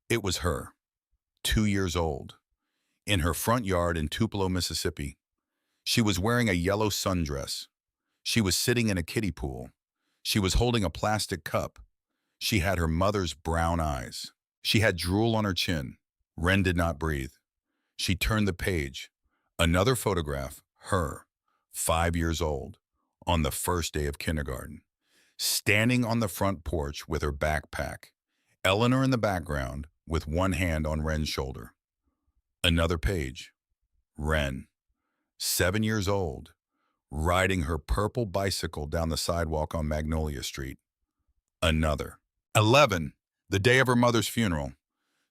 it was her, 2 years old, in her front yard in Tupelo, Mississippi. She was wearing a yellow sundress. She was sitting in a kiddie pool. She was holding a plastic cup. She had her mother's brown eyes. She had drool on her chin. Wren did not breathe. She turned the page. Another photograph, her, 5 years old, on the first day of kindergarten, standing on the front porch with her backpack, Eleanor in the background with one hand on Wren's shoulder. Another page, Wren, 7 years old, riding her purple bicycle down the sidewalk on Magnolia Street. Another. 11, the day of her mother's funeral,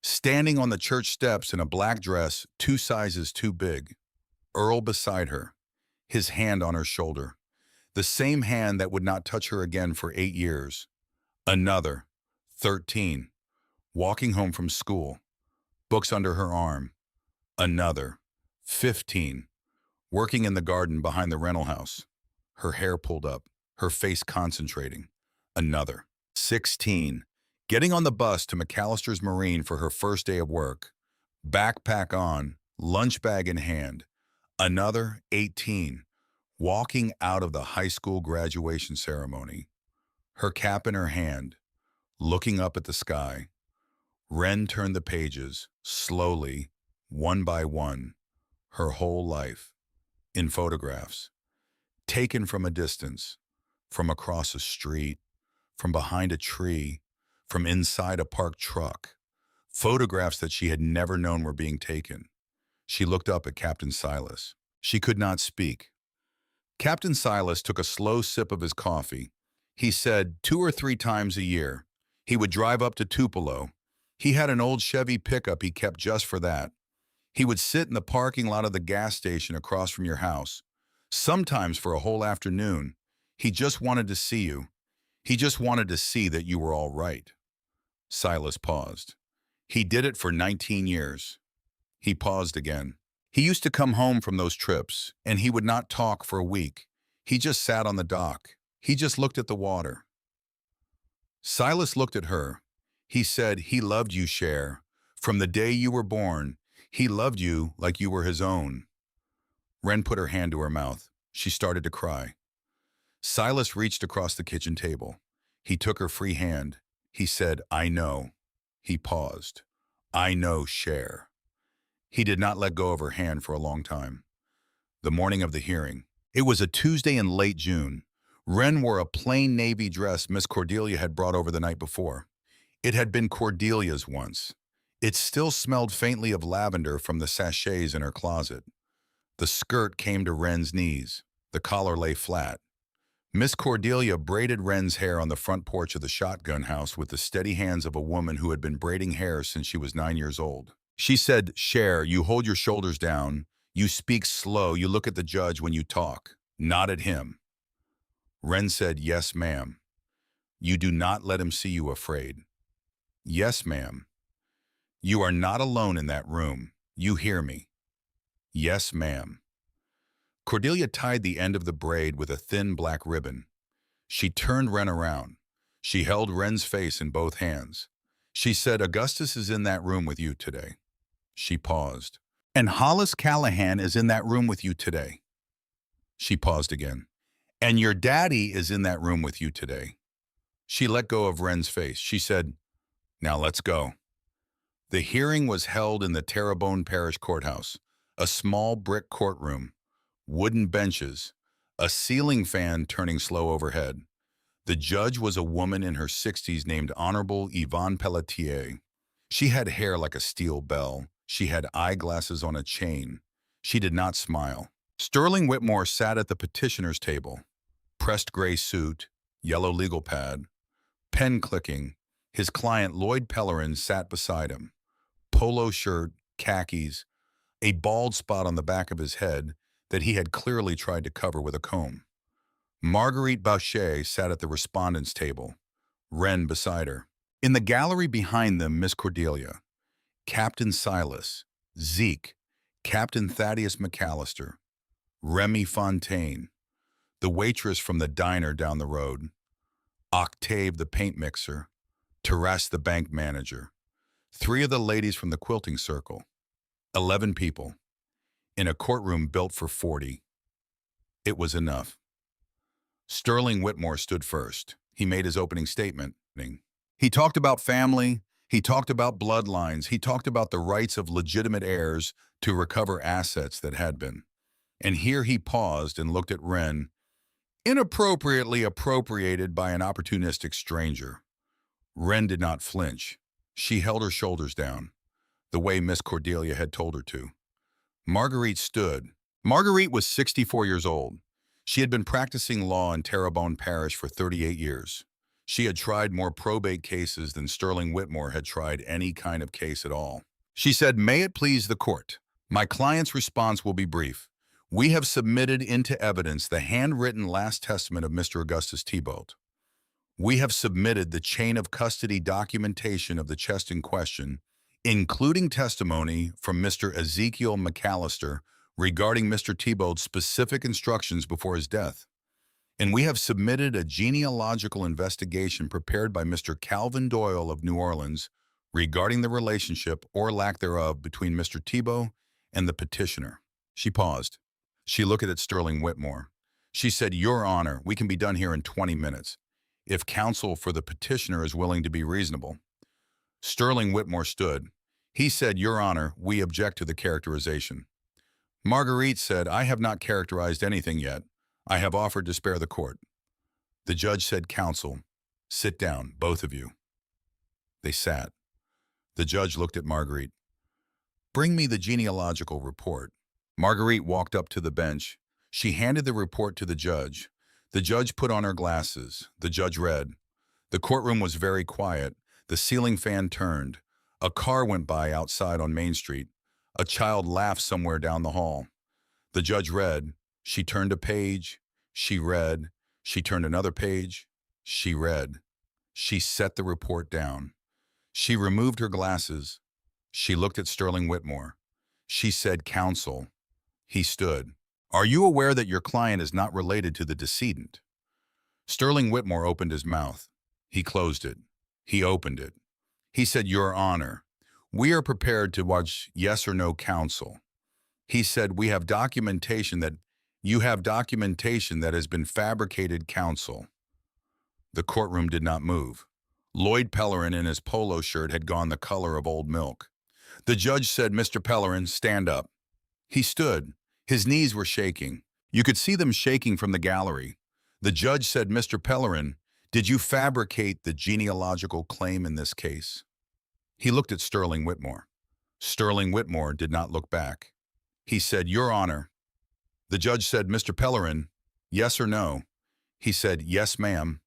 standing on the church steps in a black dress 2 sizes too big. Earl beside her, his hand on her shoulder, the same hand that would not touch her again for 8 years. Another, 13, walking home from school, books under her arm. Another, 15, working in the garden behind the rental house, her hair pulled up, her face concentrating. Another, 16, getting on the bus to McAllister's Marine for her first day of work, backpack on, lunch bag in hand. Another, 18, walking out of the high school graduation ceremony, her cap in her hand, looking up at the sky. Wren turned the pages, slowly, one by one, her whole life, in photographs, taken from a distance, from across a street, from behind a tree, from inside a parked truck, photographs that she had never known were being taken. She looked up at Captain Silas. She could not speak. Captain Silas took a slow sip of his coffee. He said 2 or 3 times a year, he would drive up to Tupelo. He had an old Chevy pickup he kept just for that. He would sit in the parking lot of the gas station across from your house, sometimes for a whole afternoon. He just wanted to see you. He just wanted to see that you were all right. Silas paused. He did it for 19 years. He paused again. He used to come home from those trips, and he would not talk for a week. He just sat on the dock. He just looked at the water. Silas looked at her. He said, "He loved you, Cher. From the day you were born, he loved you like you were his own." Wren put her hand to her mouth. She started to cry. Silas reached across the kitchen table. He took her free hand. He said, I know. He paused. I know, Cher. He did not let go of her hand for a long time. The morning of the hearing. It was a Tuesday in late June. Wren wore a plain navy dress Miss Cordelia had brought over the night before. It had been Cordelia's once. It still smelled faintly of lavender from the sachets in her closet. The skirt came to Wren's knees. The collar lay flat. Miss Cordelia braided Wren's hair on the front porch of the shotgun house with the steady hands of a woman who had been braiding hair since she was 9 years old. She said, Cher, you hold your shoulders down. You speak slow. You look at the judge when you talk, not at him. Wren said, yes, ma'am. You do not let him see you afraid. Yes, ma'am. You are not alone in that room. You hear me. Yes, ma'am. Cordelia tied the end of the braid with a thin black ribbon. She turned Wren around. She held Wren's face in both hands. She said, Augustus is in that room with you today. She paused. And Hollis Callahan is in that room with you today. She paused again. And your daddy is in that room with you today. She let go of Wren's face. She said, now let's go. The hearing was held in the Terrebonne Parish Courthouse, a small brick courtroom, wooden benches, a ceiling fan turning slow overhead. The judge was a woman in her 60s named Honorable Yvonne Pelletier. She had hair like a steel bell. She had eyeglasses on a chain. She did not smile. Sterling Whitmore sat at the petitioner's table. Pressed gray suit, yellow legal pad, pen clicking. His client Lloyd Pellerin sat beside him. Polo shirt, khakis, a bald spot on the back of his head that he had clearly tried to cover with a comb. Marguerite Boucher sat at the respondent's table, Wren beside her. In the gallery behind them, Miss Cordelia, Captain Silas, Zeke, Captain Thaddeus McAllister, Remy Fontaine, the waitress from the diner down the road, Octave the paint mixer, Terrace the bank manager, 3 of the ladies from the quilting circle, 11 people, in a courtroom built for 40. It was enough. Sterling Whitmore stood first. He made his opening statement. He talked about family, he talked about bloodlines, he talked about the rights of legitimate heirs to recover assets that had been. And here he paused and looked at Wren, inappropriately appropriated by an opportunistic stranger. Wren did not flinch. She held her shoulders down, the way Miss Cordelia had told her to. Marguerite stood. Marguerite was 64 years old. She had been practicing law in Terrebonne Parish for 38 years. She had tried more probate cases than Sterling Whitmore had tried any kind of case at all. She said, may it please the court, my client's response will be brief. We have submitted into evidence the handwritten last testament of Mr. Augustus Thibault. We have submitted the chain of custody documentation of the chest in question, including testimony from Mr. Ezekiel McAllister regarding Mr. Thibault's specific instructions before his death. And we have submitted a genealogical investigation prepared by Mr. Calvin Doyle of New Orleans regarding the relationship or lack thereof between Mr. Thibault and the petitioner. She paused. She looked at Sterling Whitmore. She said, Your Honor, we can be done here in 20 minutes, if counsel for the petitioner is willing to be reasonable. Sterling Whitmore stood. He said, Your Honor, we object to the characterization. Marguerite said, I have not characterized anything yet. I have offered to spare the court. The judge said, Counsel, sit down, both of you. They sat. The judge looked at Marguerite. Bring me the genealogical report. Marguerite walked up to the bench. She handed the report to the judge. The judge put on her glasses. The judge read. The courtroom was very quiet. The ceiling fan turned. A car went by outside on Main Street. A child laughed somewhere down the hall. The judge read. She turned a page. She read. She turned another page. She read. She set the report down. She removed her glasses. She looked at Sterling Whitmore. She said, Counsel. He stood. Are you aware that your client is not related to the decedent? Sterling Whitmore opened his mouth. He closed it. He opened it. He said, Your Honor, we are prepared to watch yes or no counsel. He said, we have documentation that you have documentation that has been fabricated, counsel. The courtroom did not move. Lloyd Pellerin in his polo shirt had gone the color of old milk. The judge said, "Mr. Pellerin, stand up." He stood. His knees were shaking. You could see them shaking from the gallery. The judge said, "Mr. Pellerin, did you fabricate the genealogical claim in this case?" He looked at Sterling Whitmore. Sterling Whitmore did not look back. He said, "Your Honor." The judge said, "Mr. Pellerin, yes or no?" He said, "Yes, ma'am."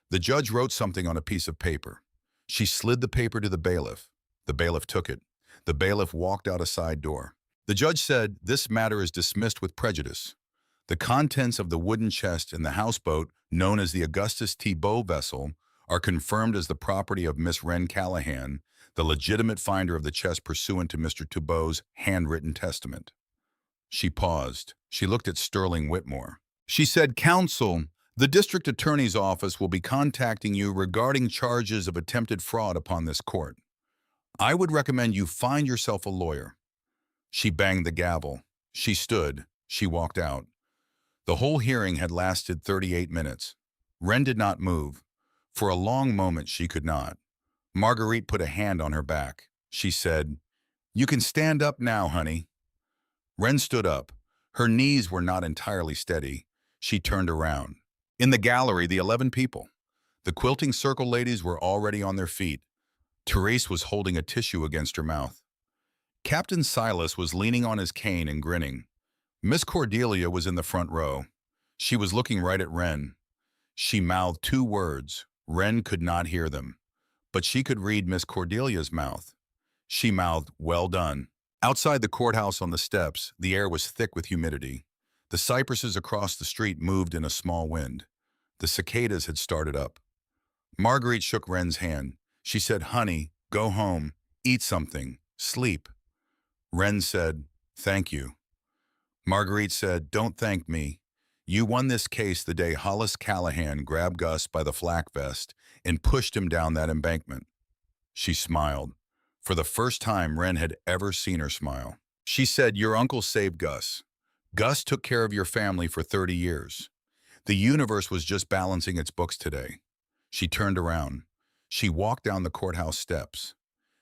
The judge wrote something on a piece of paper. She slid the paper to the bailiff. The bailiff took it. The bailiff walked out a side door. The judge said, "This matter is dismissed with prejudice. The contents of the wooden chest in the houseboat, known as the Augustus T. Bow vessel, are confirmed as the property of Miss Wren Callahan, the legitimate finder of the chest pursuant to Mr. Toubau's handwritten testament." She paused. She looked at Sterling Whitmore. She said, "Counsel, the district attorney's office will be contacting you regarding charges of attempted fraud upon this court. I would recommend you find yourself a lawyer." She banged the gavel. She stood. She walked out. The whole hearing had lasted 38 minutes. Wren did not move. For a long moment she could not. Marguerite put a hand on her back. She said, "You can stand up now, honey." Wren stood up. Her knees were not entirely steady. She turned around. In the gallery, the 11 people. The quilting circle ladies were already on their feet. Therese was holding a tissue against her mouth. Captain Silas was leaning on his cane and grinning. Miss Cordelia was in the front row. She was looking right at Wren. She mouthed 2 words. Wren could not hear them, but she could read Miss Cordelia's mouth. She mouthed, "Well done." Outside the courthouse on the steps, the air was thick with humidity. The cypresses across the street moved in a small wind. The cicadas had started up. Marguerite shook Wren's hand. She said, "Honey, go home, eat something, sleep." Wren said, "Thank you." Marguerite said, "Don't thank me. You won this case the day Hollis Callahan grabbed Gus by the flak vest and pushed him down that embankment." She smiled. For the first time Wren had ever seen her smile. She said, "Your uncle saved Gus. Gus took care of your family for 30 years. The universe was just balancing its books today." She turned around. She walked down the courthouse steps.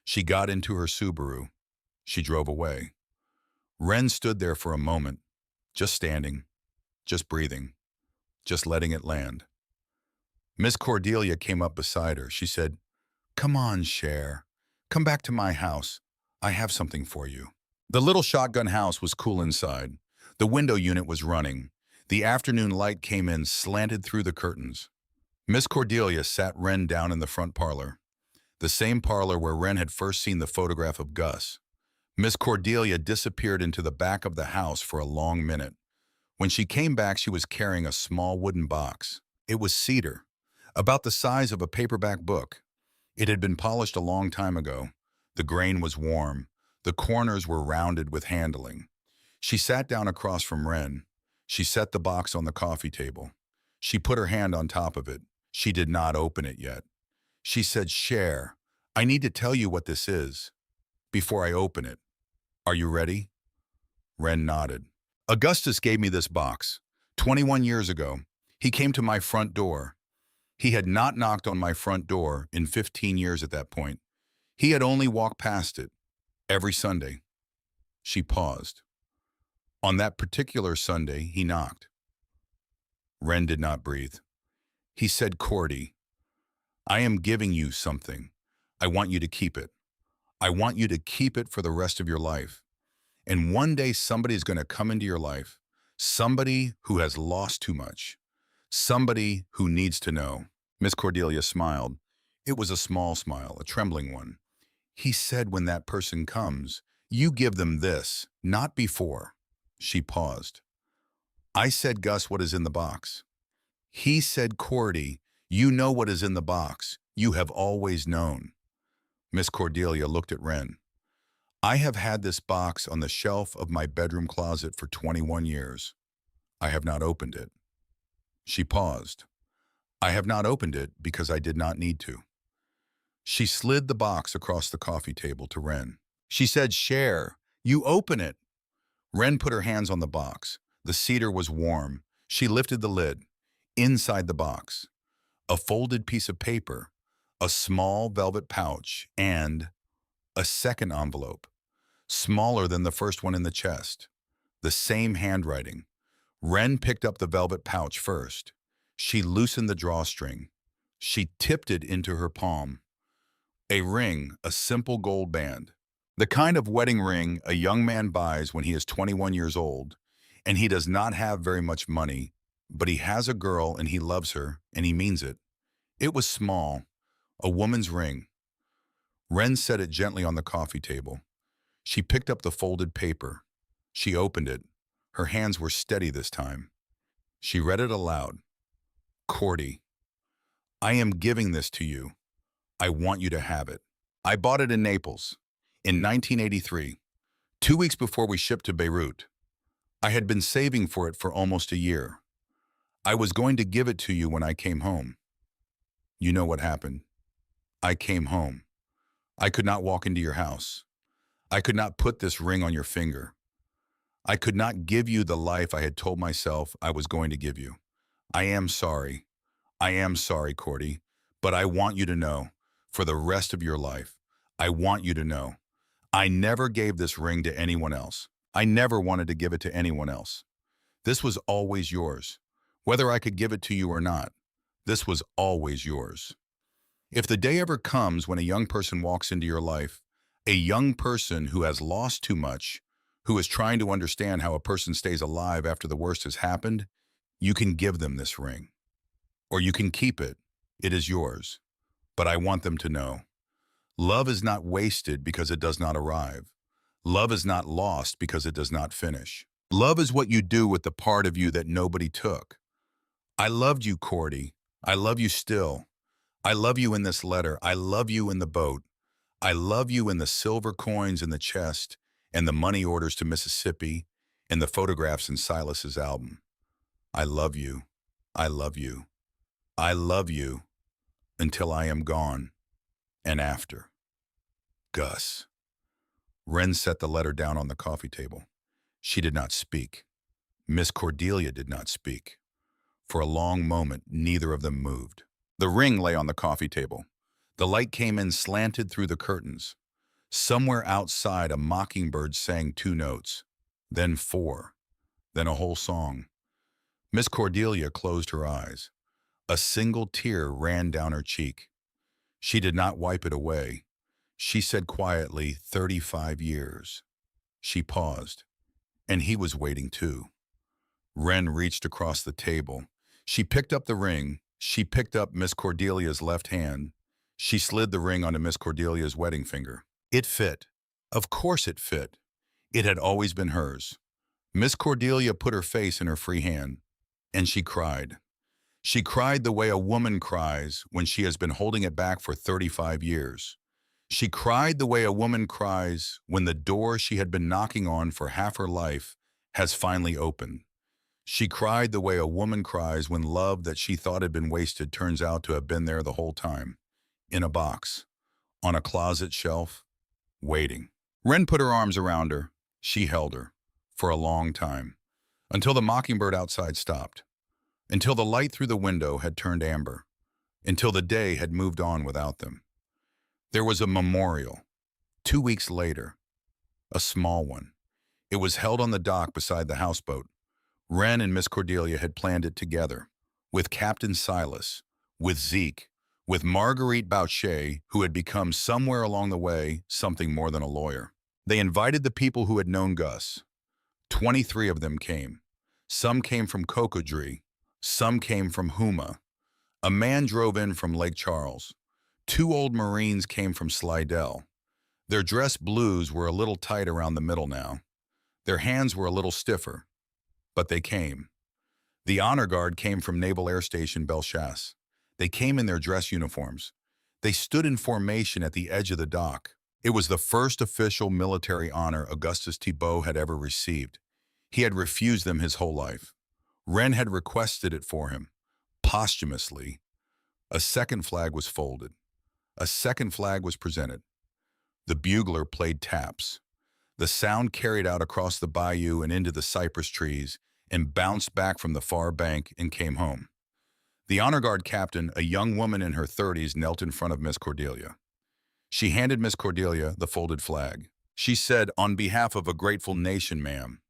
She got into her Subaru. She drove away. Wren stood there for a moment, just standing, just breathing, just letting it land. Miss Cordelia came up beside her. She said, "Come on, Cher. Come back to my house. I have something for you." The little shotgun house was cool inside. The window unit was running. The afternoon light came in, slanted through the curtains. Miss Cordelia sat Wren down in the front parlor, the same parlor where Wren had first seen the photograph of Gus. Miss Cordelia disappeared into the back of the house for a long minute. When she came back, she was carrying a small wooden box. It was cedar, about the size of a paperback book. It had been polished a long time ago. The grain was warm. The corners were rounded with handling. She sat down across from Wren. She set the box on the coffee table. She put her hand on top of it. She did not open it yet. She said, "Cher, I need to tell you what this is before I open it. Are you ready?" Wren nodded. "Augustus gave me this box 21 years ago. He came to my front door. He had not knocked on my front door in 15 years at that point. He had only walked past it every Sunday." She paused. "On that particular Sunday, he knocked." Wren did not breathe. He said, "Cordy, I am giving you something. I want you to keep it. I want you to keep it for the rest of your life. And one day somebody is going to come into your life, somebody who has lost too much, somebody who needs to know." Miss Cordelia smiled. It was a small smile, a trembling one. "He said when that person comes, you give them this, not before." She paused. "I said, Gus, what is in the box?" He said, "Cordy, you know what is in the box. You have always known." Miss Cordelia looked at Wren. "I have had this box on the shelf of my bedroom closet for 21 years. I have not opened it." She paused. "I have not opened it because I did not need to." She slid the box across the coffee table to Wren. She said, "Cher, you open it." Wren put her hands on the box. The cedar was warm. She lifted the lid. Inside the box, a folded piece of paper, a small velvet pouch, and a second envelope, smaller than the first one in the chest. The same handwriting. Wren picked up the velvet pouch first. She loosened the drawstring. She tipped it into her palm. A ring, a simple gold band. The kind of wedding ring a young man buys when he is 21 years old, and he does not have very much money, but he has a girl and he loves her, and he means it. It was small, a woman's ring. Wren set it gently on the coffee table. She picked up the folded paper. She opened it. Her hands were steady this time. She read it aloud. Cordy, I am giving this to you. I want you to have it. I bought it in Naples in 1983, 2 weeks before we shipped to Beirut. I had been saving for it for almost a year. I was going to give it to you when I came home. You know what happened. I came home. I could not walk into your house. I could not put this ring on your finger. I could not give you the life I had told myself I was going to give you. I am sorry. I am sorry, Cordy, but I want you to know, for the rest of your life, I want you to know, I never gave this ring to anyone else. I never wanted to give it to anyone else. This was always yours. Whether I could give it to you or not, this was always yours. If the day ever comes when a young person walks into your life, a young person who has lost too much, who is trying to understand how a person stays alive after the worst has happened, you can give them this ring. Or you can keep it. It is yours. But I want them to know, love is not wasted because it does not arrive. Love is not lost because it does not finish. Love is what you do with the part of you that nobody took. I loved you, Cordy. I love you still. I love you in this letter. I love you in the boat. I love you in the silver coins in the chest and the money orders to Mississippi and the photographs in Silas's album. I love you. I love you. I love you until I am gone and after. Gus. Wren set the letter down on the coffee table. She did not speak. Miss Cordelia did not speak. For a long moment, neither of them moved. The ring lay on the coffee table. The light came in slanted through the curtains. Somewhere outside, a mockingbird sang 2 notes, then 4, then a whole song. Miss Cordelia closed her eyes. A single tear ran down her cheek. She did not wipe it away. She said quietly, 35 years. She paused, and he was waiting too. Wren reached across the table. She picked up the ring. She picked up Miss Cordelia's left hand. She slid the ring onto Miss Cordelia's wedding finger. It fit. Of course it fit. It had always been hers. Miss Cordelia put her face in her free hand, and she cried. She cried the way a woman cries when she has been holding it back for 35 years. She cried the way a woman cries when the door she had been knocking on for half her life has finally opened. She cried the way a woman cries when love that she thought had been wasted turns out to have been there the whole time, in a box, on a closet shelf, waiting. Wren put her arms around her. She held her, for a long time, until the mockingbird outside stopped, until the light through the window had turned amber, until the day had moved on without them. There was a memorial, 2 weeks later, a small one. It was held on the dock beside the houseboat. Wren and Miss Cordelia had planned it together, with Captain Silas, with Zeke, with Marguerite Boucher, who had become somewhere along the way something more than a lawyer. They invited the people who had known Gus. 23 of them came. Some came from Cocodrie. Some came from Houma. A man drove in from Lake Charles. 2 old Marines came from Slidell. Their dress blues were a little tight around the middle now. Their hands were a little stiffer, but they came. The honor guard came from Naval Air Station Bellechasse. They came in their dress uniforms. They stood in formation at the edge of the dock. It was the first official military honor Augustus Thibault had ever received. He had refused them his whole life. Wren had requested it for him, posthumously. A second flag was folded. A second flag was presented. The bugler played taps. The sound carried out across the bayou and into the cypress trees and bounced back from the far bank and came home. The honor guard captain, a young woman in her 30s, knelt in front of Miss Cordelia. She handed Miss Cordelia the folded flag. She said, "On behalf of a grateful nation, ma'am."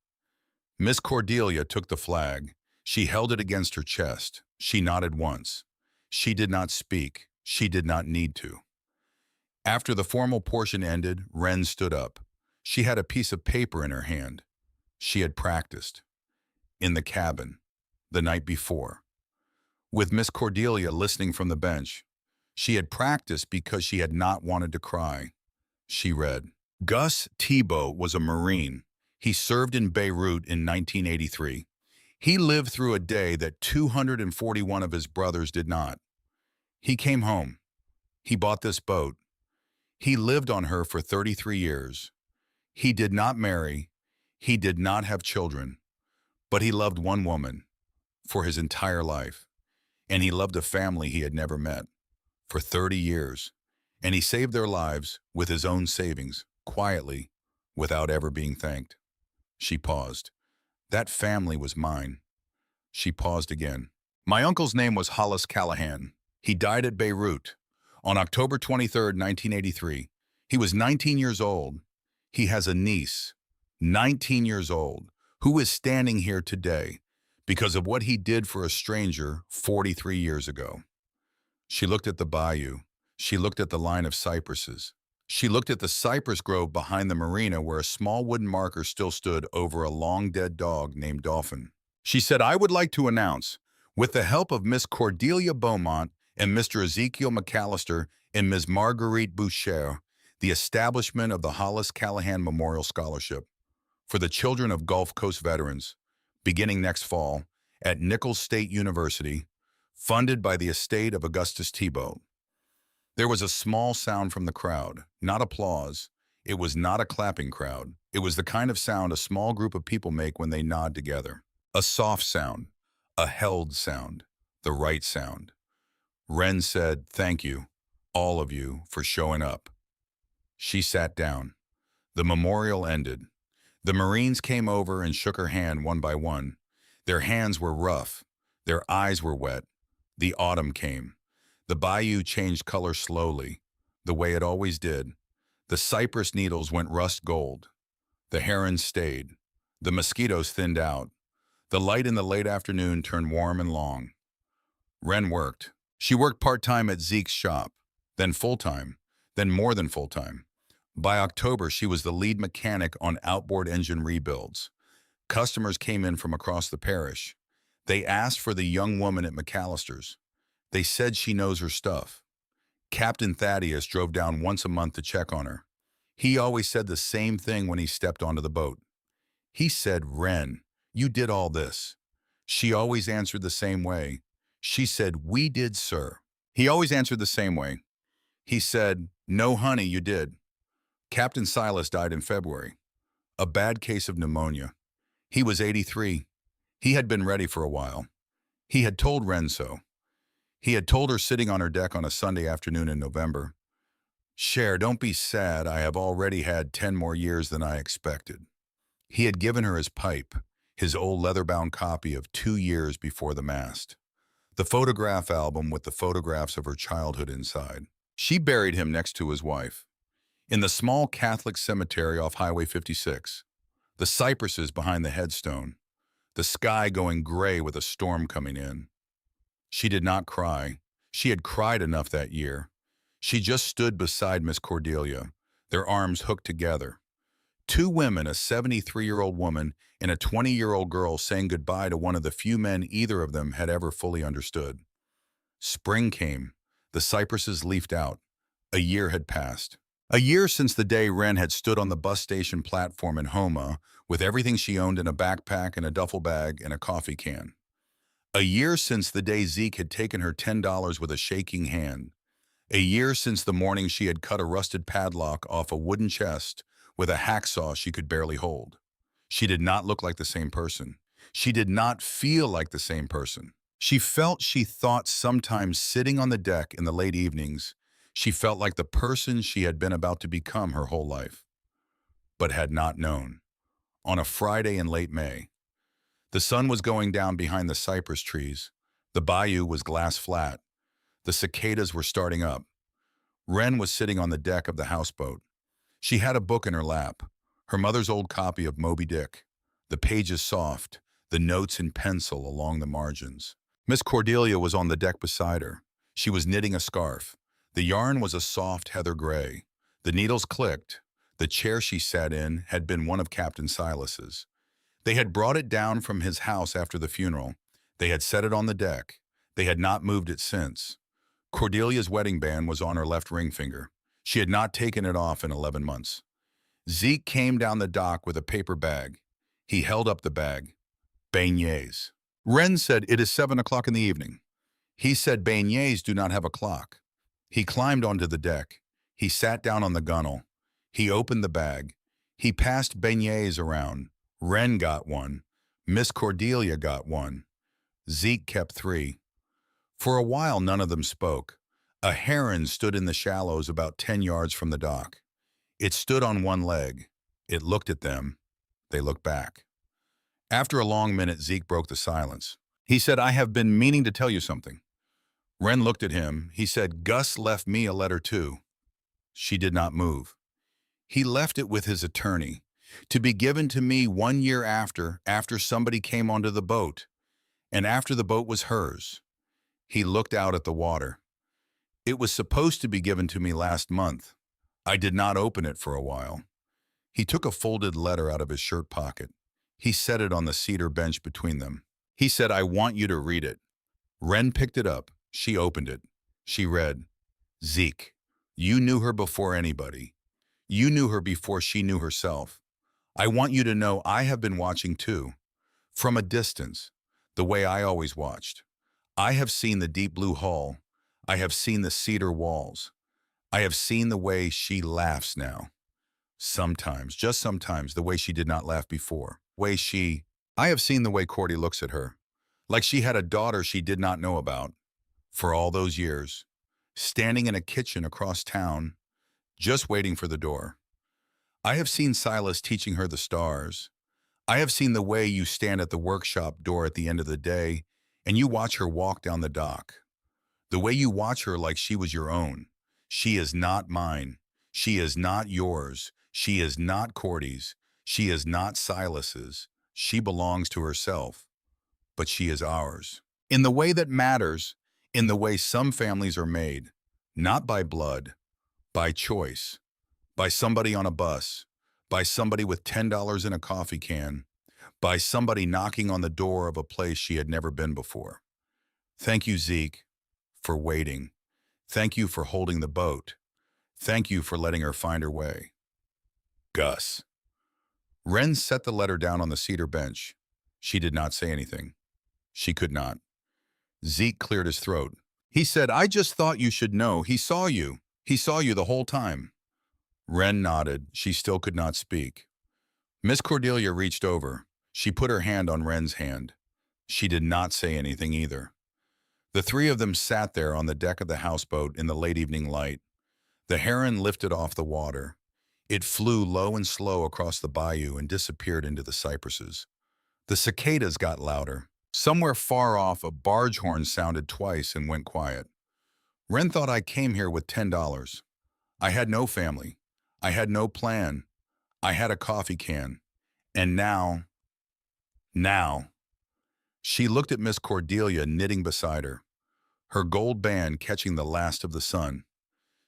Miss Cordelia took the flag. She held it against her chest. She nodded once. She did not speak. She did not need to. After the formal portion ended, Wren stood up. She had a piece of paper in her hand. She had practiced. In the cabin. The night before. With Miss Cordelia listening from the bench. She had practiced because she had not wanted to cry. She read, "Gus Tebow was a Marine. He served in Beirut in 1983. He lived through a day that 241 of his brothers did not. He came home. He bought this boat. He lived on her for 33 years. He did not marry. He did not have children. But he loved one woman for his entire life. And he loved a family he had never met for 30 years. And he saved their lives with his own savings, quietly, without ever being thanked." She paused. "That family was mine." She paused again. "My uncle's name was Hollis Callahan. He died at Beirut on October 23rd, 1983. He was 19 years old. He has a niece, 19 years old, who is standing here today because of what he did for a stranger 43 years ago." She looked at the bayou. She looked at the line of cypresses. She looked at the cypress grove behind the marina where a small wooden marker still stood over a long dead dog named Dolphin. She said, "I would like to announce, with the help of Miss Cordelia Beaumont and Mr. Ezekiel McAllister and Ms. Marguerite Boucher, the establishment of the Hollis Callahan Memorial Scholarship for the children of Gulf Coast veterans, beginning next fall at Nichols State University, funded by the estate of Augustus Tebow." There was a small sound from the crowd, not applause. It was not a clapping crowd. It was the kind of sound a small group of people make when they nod together. A soft sound, a held sound, the right sound. Wren said, "Thank you, all of you, for showing up." She sat down. The memorial ended. The Marines came over and shook her hand one by one. Their hands were rough. Their eyes were wet. The autumn came. The bayou changed color slowly, the way it always did. The cypress needles went rust gold. The herons stayed. The mosquitoes thinned out. The light in the late afternoon turned warm and long. Wren worked. She worked part-time at Zeke's shop, then full-time, then more than full-time. By October, she was the lead mechanic on outboard engine rebuilds. Customers came in from across the parish. They asked for the young woman at McAllister's. They said she knows her stuff. Captain Thaddeus drove down once a month to check on her. He always said the same thing when he stepped onto the boat. He said, "Wren, you did all this." She always answered the same way. She said, "We did, sir." He always answered the same way. He said, "No, honey, you did." Captain Silas died in February. A bad case of pneumonia. He was 83. He had been ready for a while. He had told Wren so. He had told her sitting on her deck on a Sunday afternoon in November, "Cher, don't be sad. I have already had 10 more years than I expected." He had given her his pipe, his old leather-bound copy of 2 Years Before the Mast, the photograph album with the photographs of her childhood inside. She buried him next to his wife, in the small Catholic cemetery off Highway 56, the cypresses behind the headstone, the sky going gray with a storm coming in. She did not cry. She had cried enough that year. She just stood beside Miss Cordelia, their arms hooked together. Two women, a 73-year-old woman and a 20-year-old girl, saying goodbye to one of the few men either of them had ever fully understood. Spring came. The cypresses leafed out. A year had passed. A year since the day Wren had stood on the bus station platform in Houma with everything she owned in a backpack and a duffel bag and a coffee can. A year since the day Zeke had taken her $10 with a shaking hand. A year since the morning she had cut a rusted padlock off a wooden chest with a hacksaw she could barely hold. She did not look like the same person. She did not feel like the same person. She thought sometimes sitting on the deck in the late evenings, she felt like the person she had been about to become her whole life, but had not known. On a Friday in late May, the sun was going down behind the cypress trees. The bayou was glass flat. The cicadas were starting up. Wren was sitting on the deck of the houseboat. She had a book in her lap, her mother's old copy of Moby Dick, the pages soft, the notes in pencil along the margins. Miss Cordelia was on the deck beside her. She was knitting a scarf. The yarn was a soft heather gray. The needles clicked. The chair she sat in had been one of Captain Silas's. They had brought it down from his house after the funeral. They had set it on the deck. They had not moved it since. Cordelia's wedding band was on her left ring finger. She had not taken it off in 11 months. Zeke came down the dock with a paper bag. He held up the bag. Beignets. Wren said, "It is 7 o'clock in the evening." He said, "Beignets do not have a clock." He climbed onto the deck. He sat down on the gunwale. He opened the bag. He passed beignets around. Wren got one. Miss Cordelia got one. Zeke kept 3. For a while, none of them spoke. A heron stood in the shallows about 10 yards from the dock. It stood on one leg. It looked at them. They looked back. After a long minute, Zeke broke the silence. He said, "I have been meaning to tell you something." Wren looked at him. He said, "Gus left me a letter too." She did not move. He left it with his attorney, to be given to me 1 year after somebody came onto the boat, and after the boat was hers. He looked out at the water. It was supposed to be given to me last month. I did not open it for a while. He took a folded letter out of his shirt pocket. He set it on the cedar bench between them. He said, "I want you to read it." Wren picked it up. She opened it. She read, "Zeke, you knew her before anybody. You knew her before she knew herself. I want you to know I have been watching too. From a distance, the way I always watched. I have seen the deep blue hull. I have seen the cedar walls. I have seen the way she laughs now. Sometimes, just sometimes, the way she did not laugh before. I have seen the way Cordy looks at her, like she had a daughter she did not know about. For all those years, standing in a kitchen across town, just waiting for the door. I have seen Silas teaching her the stars. I have seen the way you stand at the workshop door at the end of the day and you watch her walk down the dock. The way you watch her like she was your own. She is not mine. She is not yours. She is not Cordy's. She is not Silas's. She belongs to herself. But she is ours. In the way that matters, in the way some families are made, not by blood, by choice, by somebody on a bus, by somebody with $10 in a coffee can, by somebody knocking on the door of a place she had never been before. Thank you, Zeke, for waiting. Thank you for holding the boat. Thank you for letting her find her way. Gus. Wren set the letter down on the cedar bench. She did not say anything. She could not. Zeke cleared his throat. He said, "I just thought you should know. He saw you. He saw you the whole time." Wren nodded. She still could not speak. Miss Cordelia reached over. She put her hand on Wren's hand. She did not say anything either. The 3 of them sat there on the deck of the houseboat in the late evening light. The heron lifted off the water. It flew low and slow across the bayou and disappeared into the cypresses. The cicadas got louder. Somewhere far off, a barge horn sounded twice and went quiet. Wren thought, "I came here with $10. I had no family. I had no plan. I had a coffee can. And now. She looked at Miss Cordelia knitting beside her, her gold band catching the last of the sun.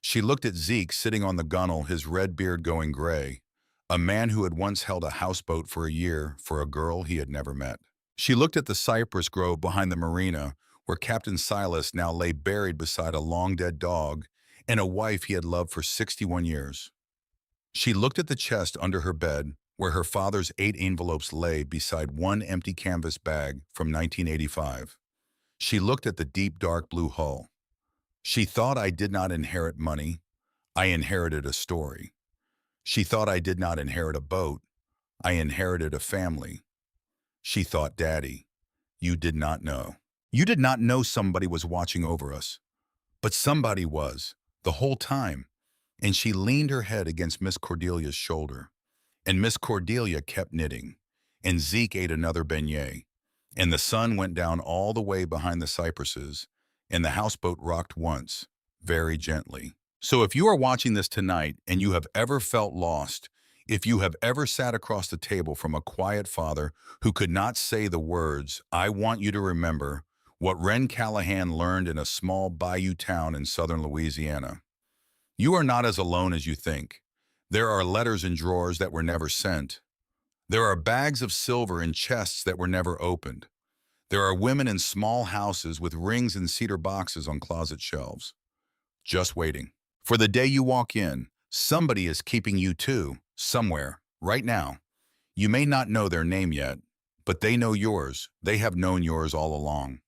She looked at Zeke sitting on the gunwale, his red beard going gray, a man who had once held a houseboat for a year for a girl he had never met. She looked at the cypress grove behind the marina, where Captain Silas now lay buried beside a long-dead dog and a wife he had loved for 61 years. She looked at the chest under her bed, where her father's 8 envelopes lay beside one empty canvas bag from 1985. She looked at the deep, dark blue hull. She thought, "I did not inherit money. I inherited a story." She thought, "I did not inherit a boat. I inherited a family." She thought, "Daddy, you did not know. You did not know somebody was watching over us. But somebody was, the whole time." And she leaned her head against Miss Cordelia's shoulder. And Miss Cordelia kept knitting. And Zeke ate another beignet. And the sun went down all the way behind the cypresses, and the houseboat rocked once, very gently. So if you are watching this tonight and you have ever felt lost, if you have ever sat across the table from a quiet father who could not say the words, I want you to remember what Ren Callahan learned in a small bayou town in southern Louisiana. You are not as alone as you think. There are letters in drawers that were never sent. There are bags of silver in chests that were never opened. There are women in small houses with rings and cedar boxes on closet shelves, just waiting. For the day you walk in, somebody is keeping you too, somewhere, right now. You may not know their name yet, but they know yours. They have known yours all along.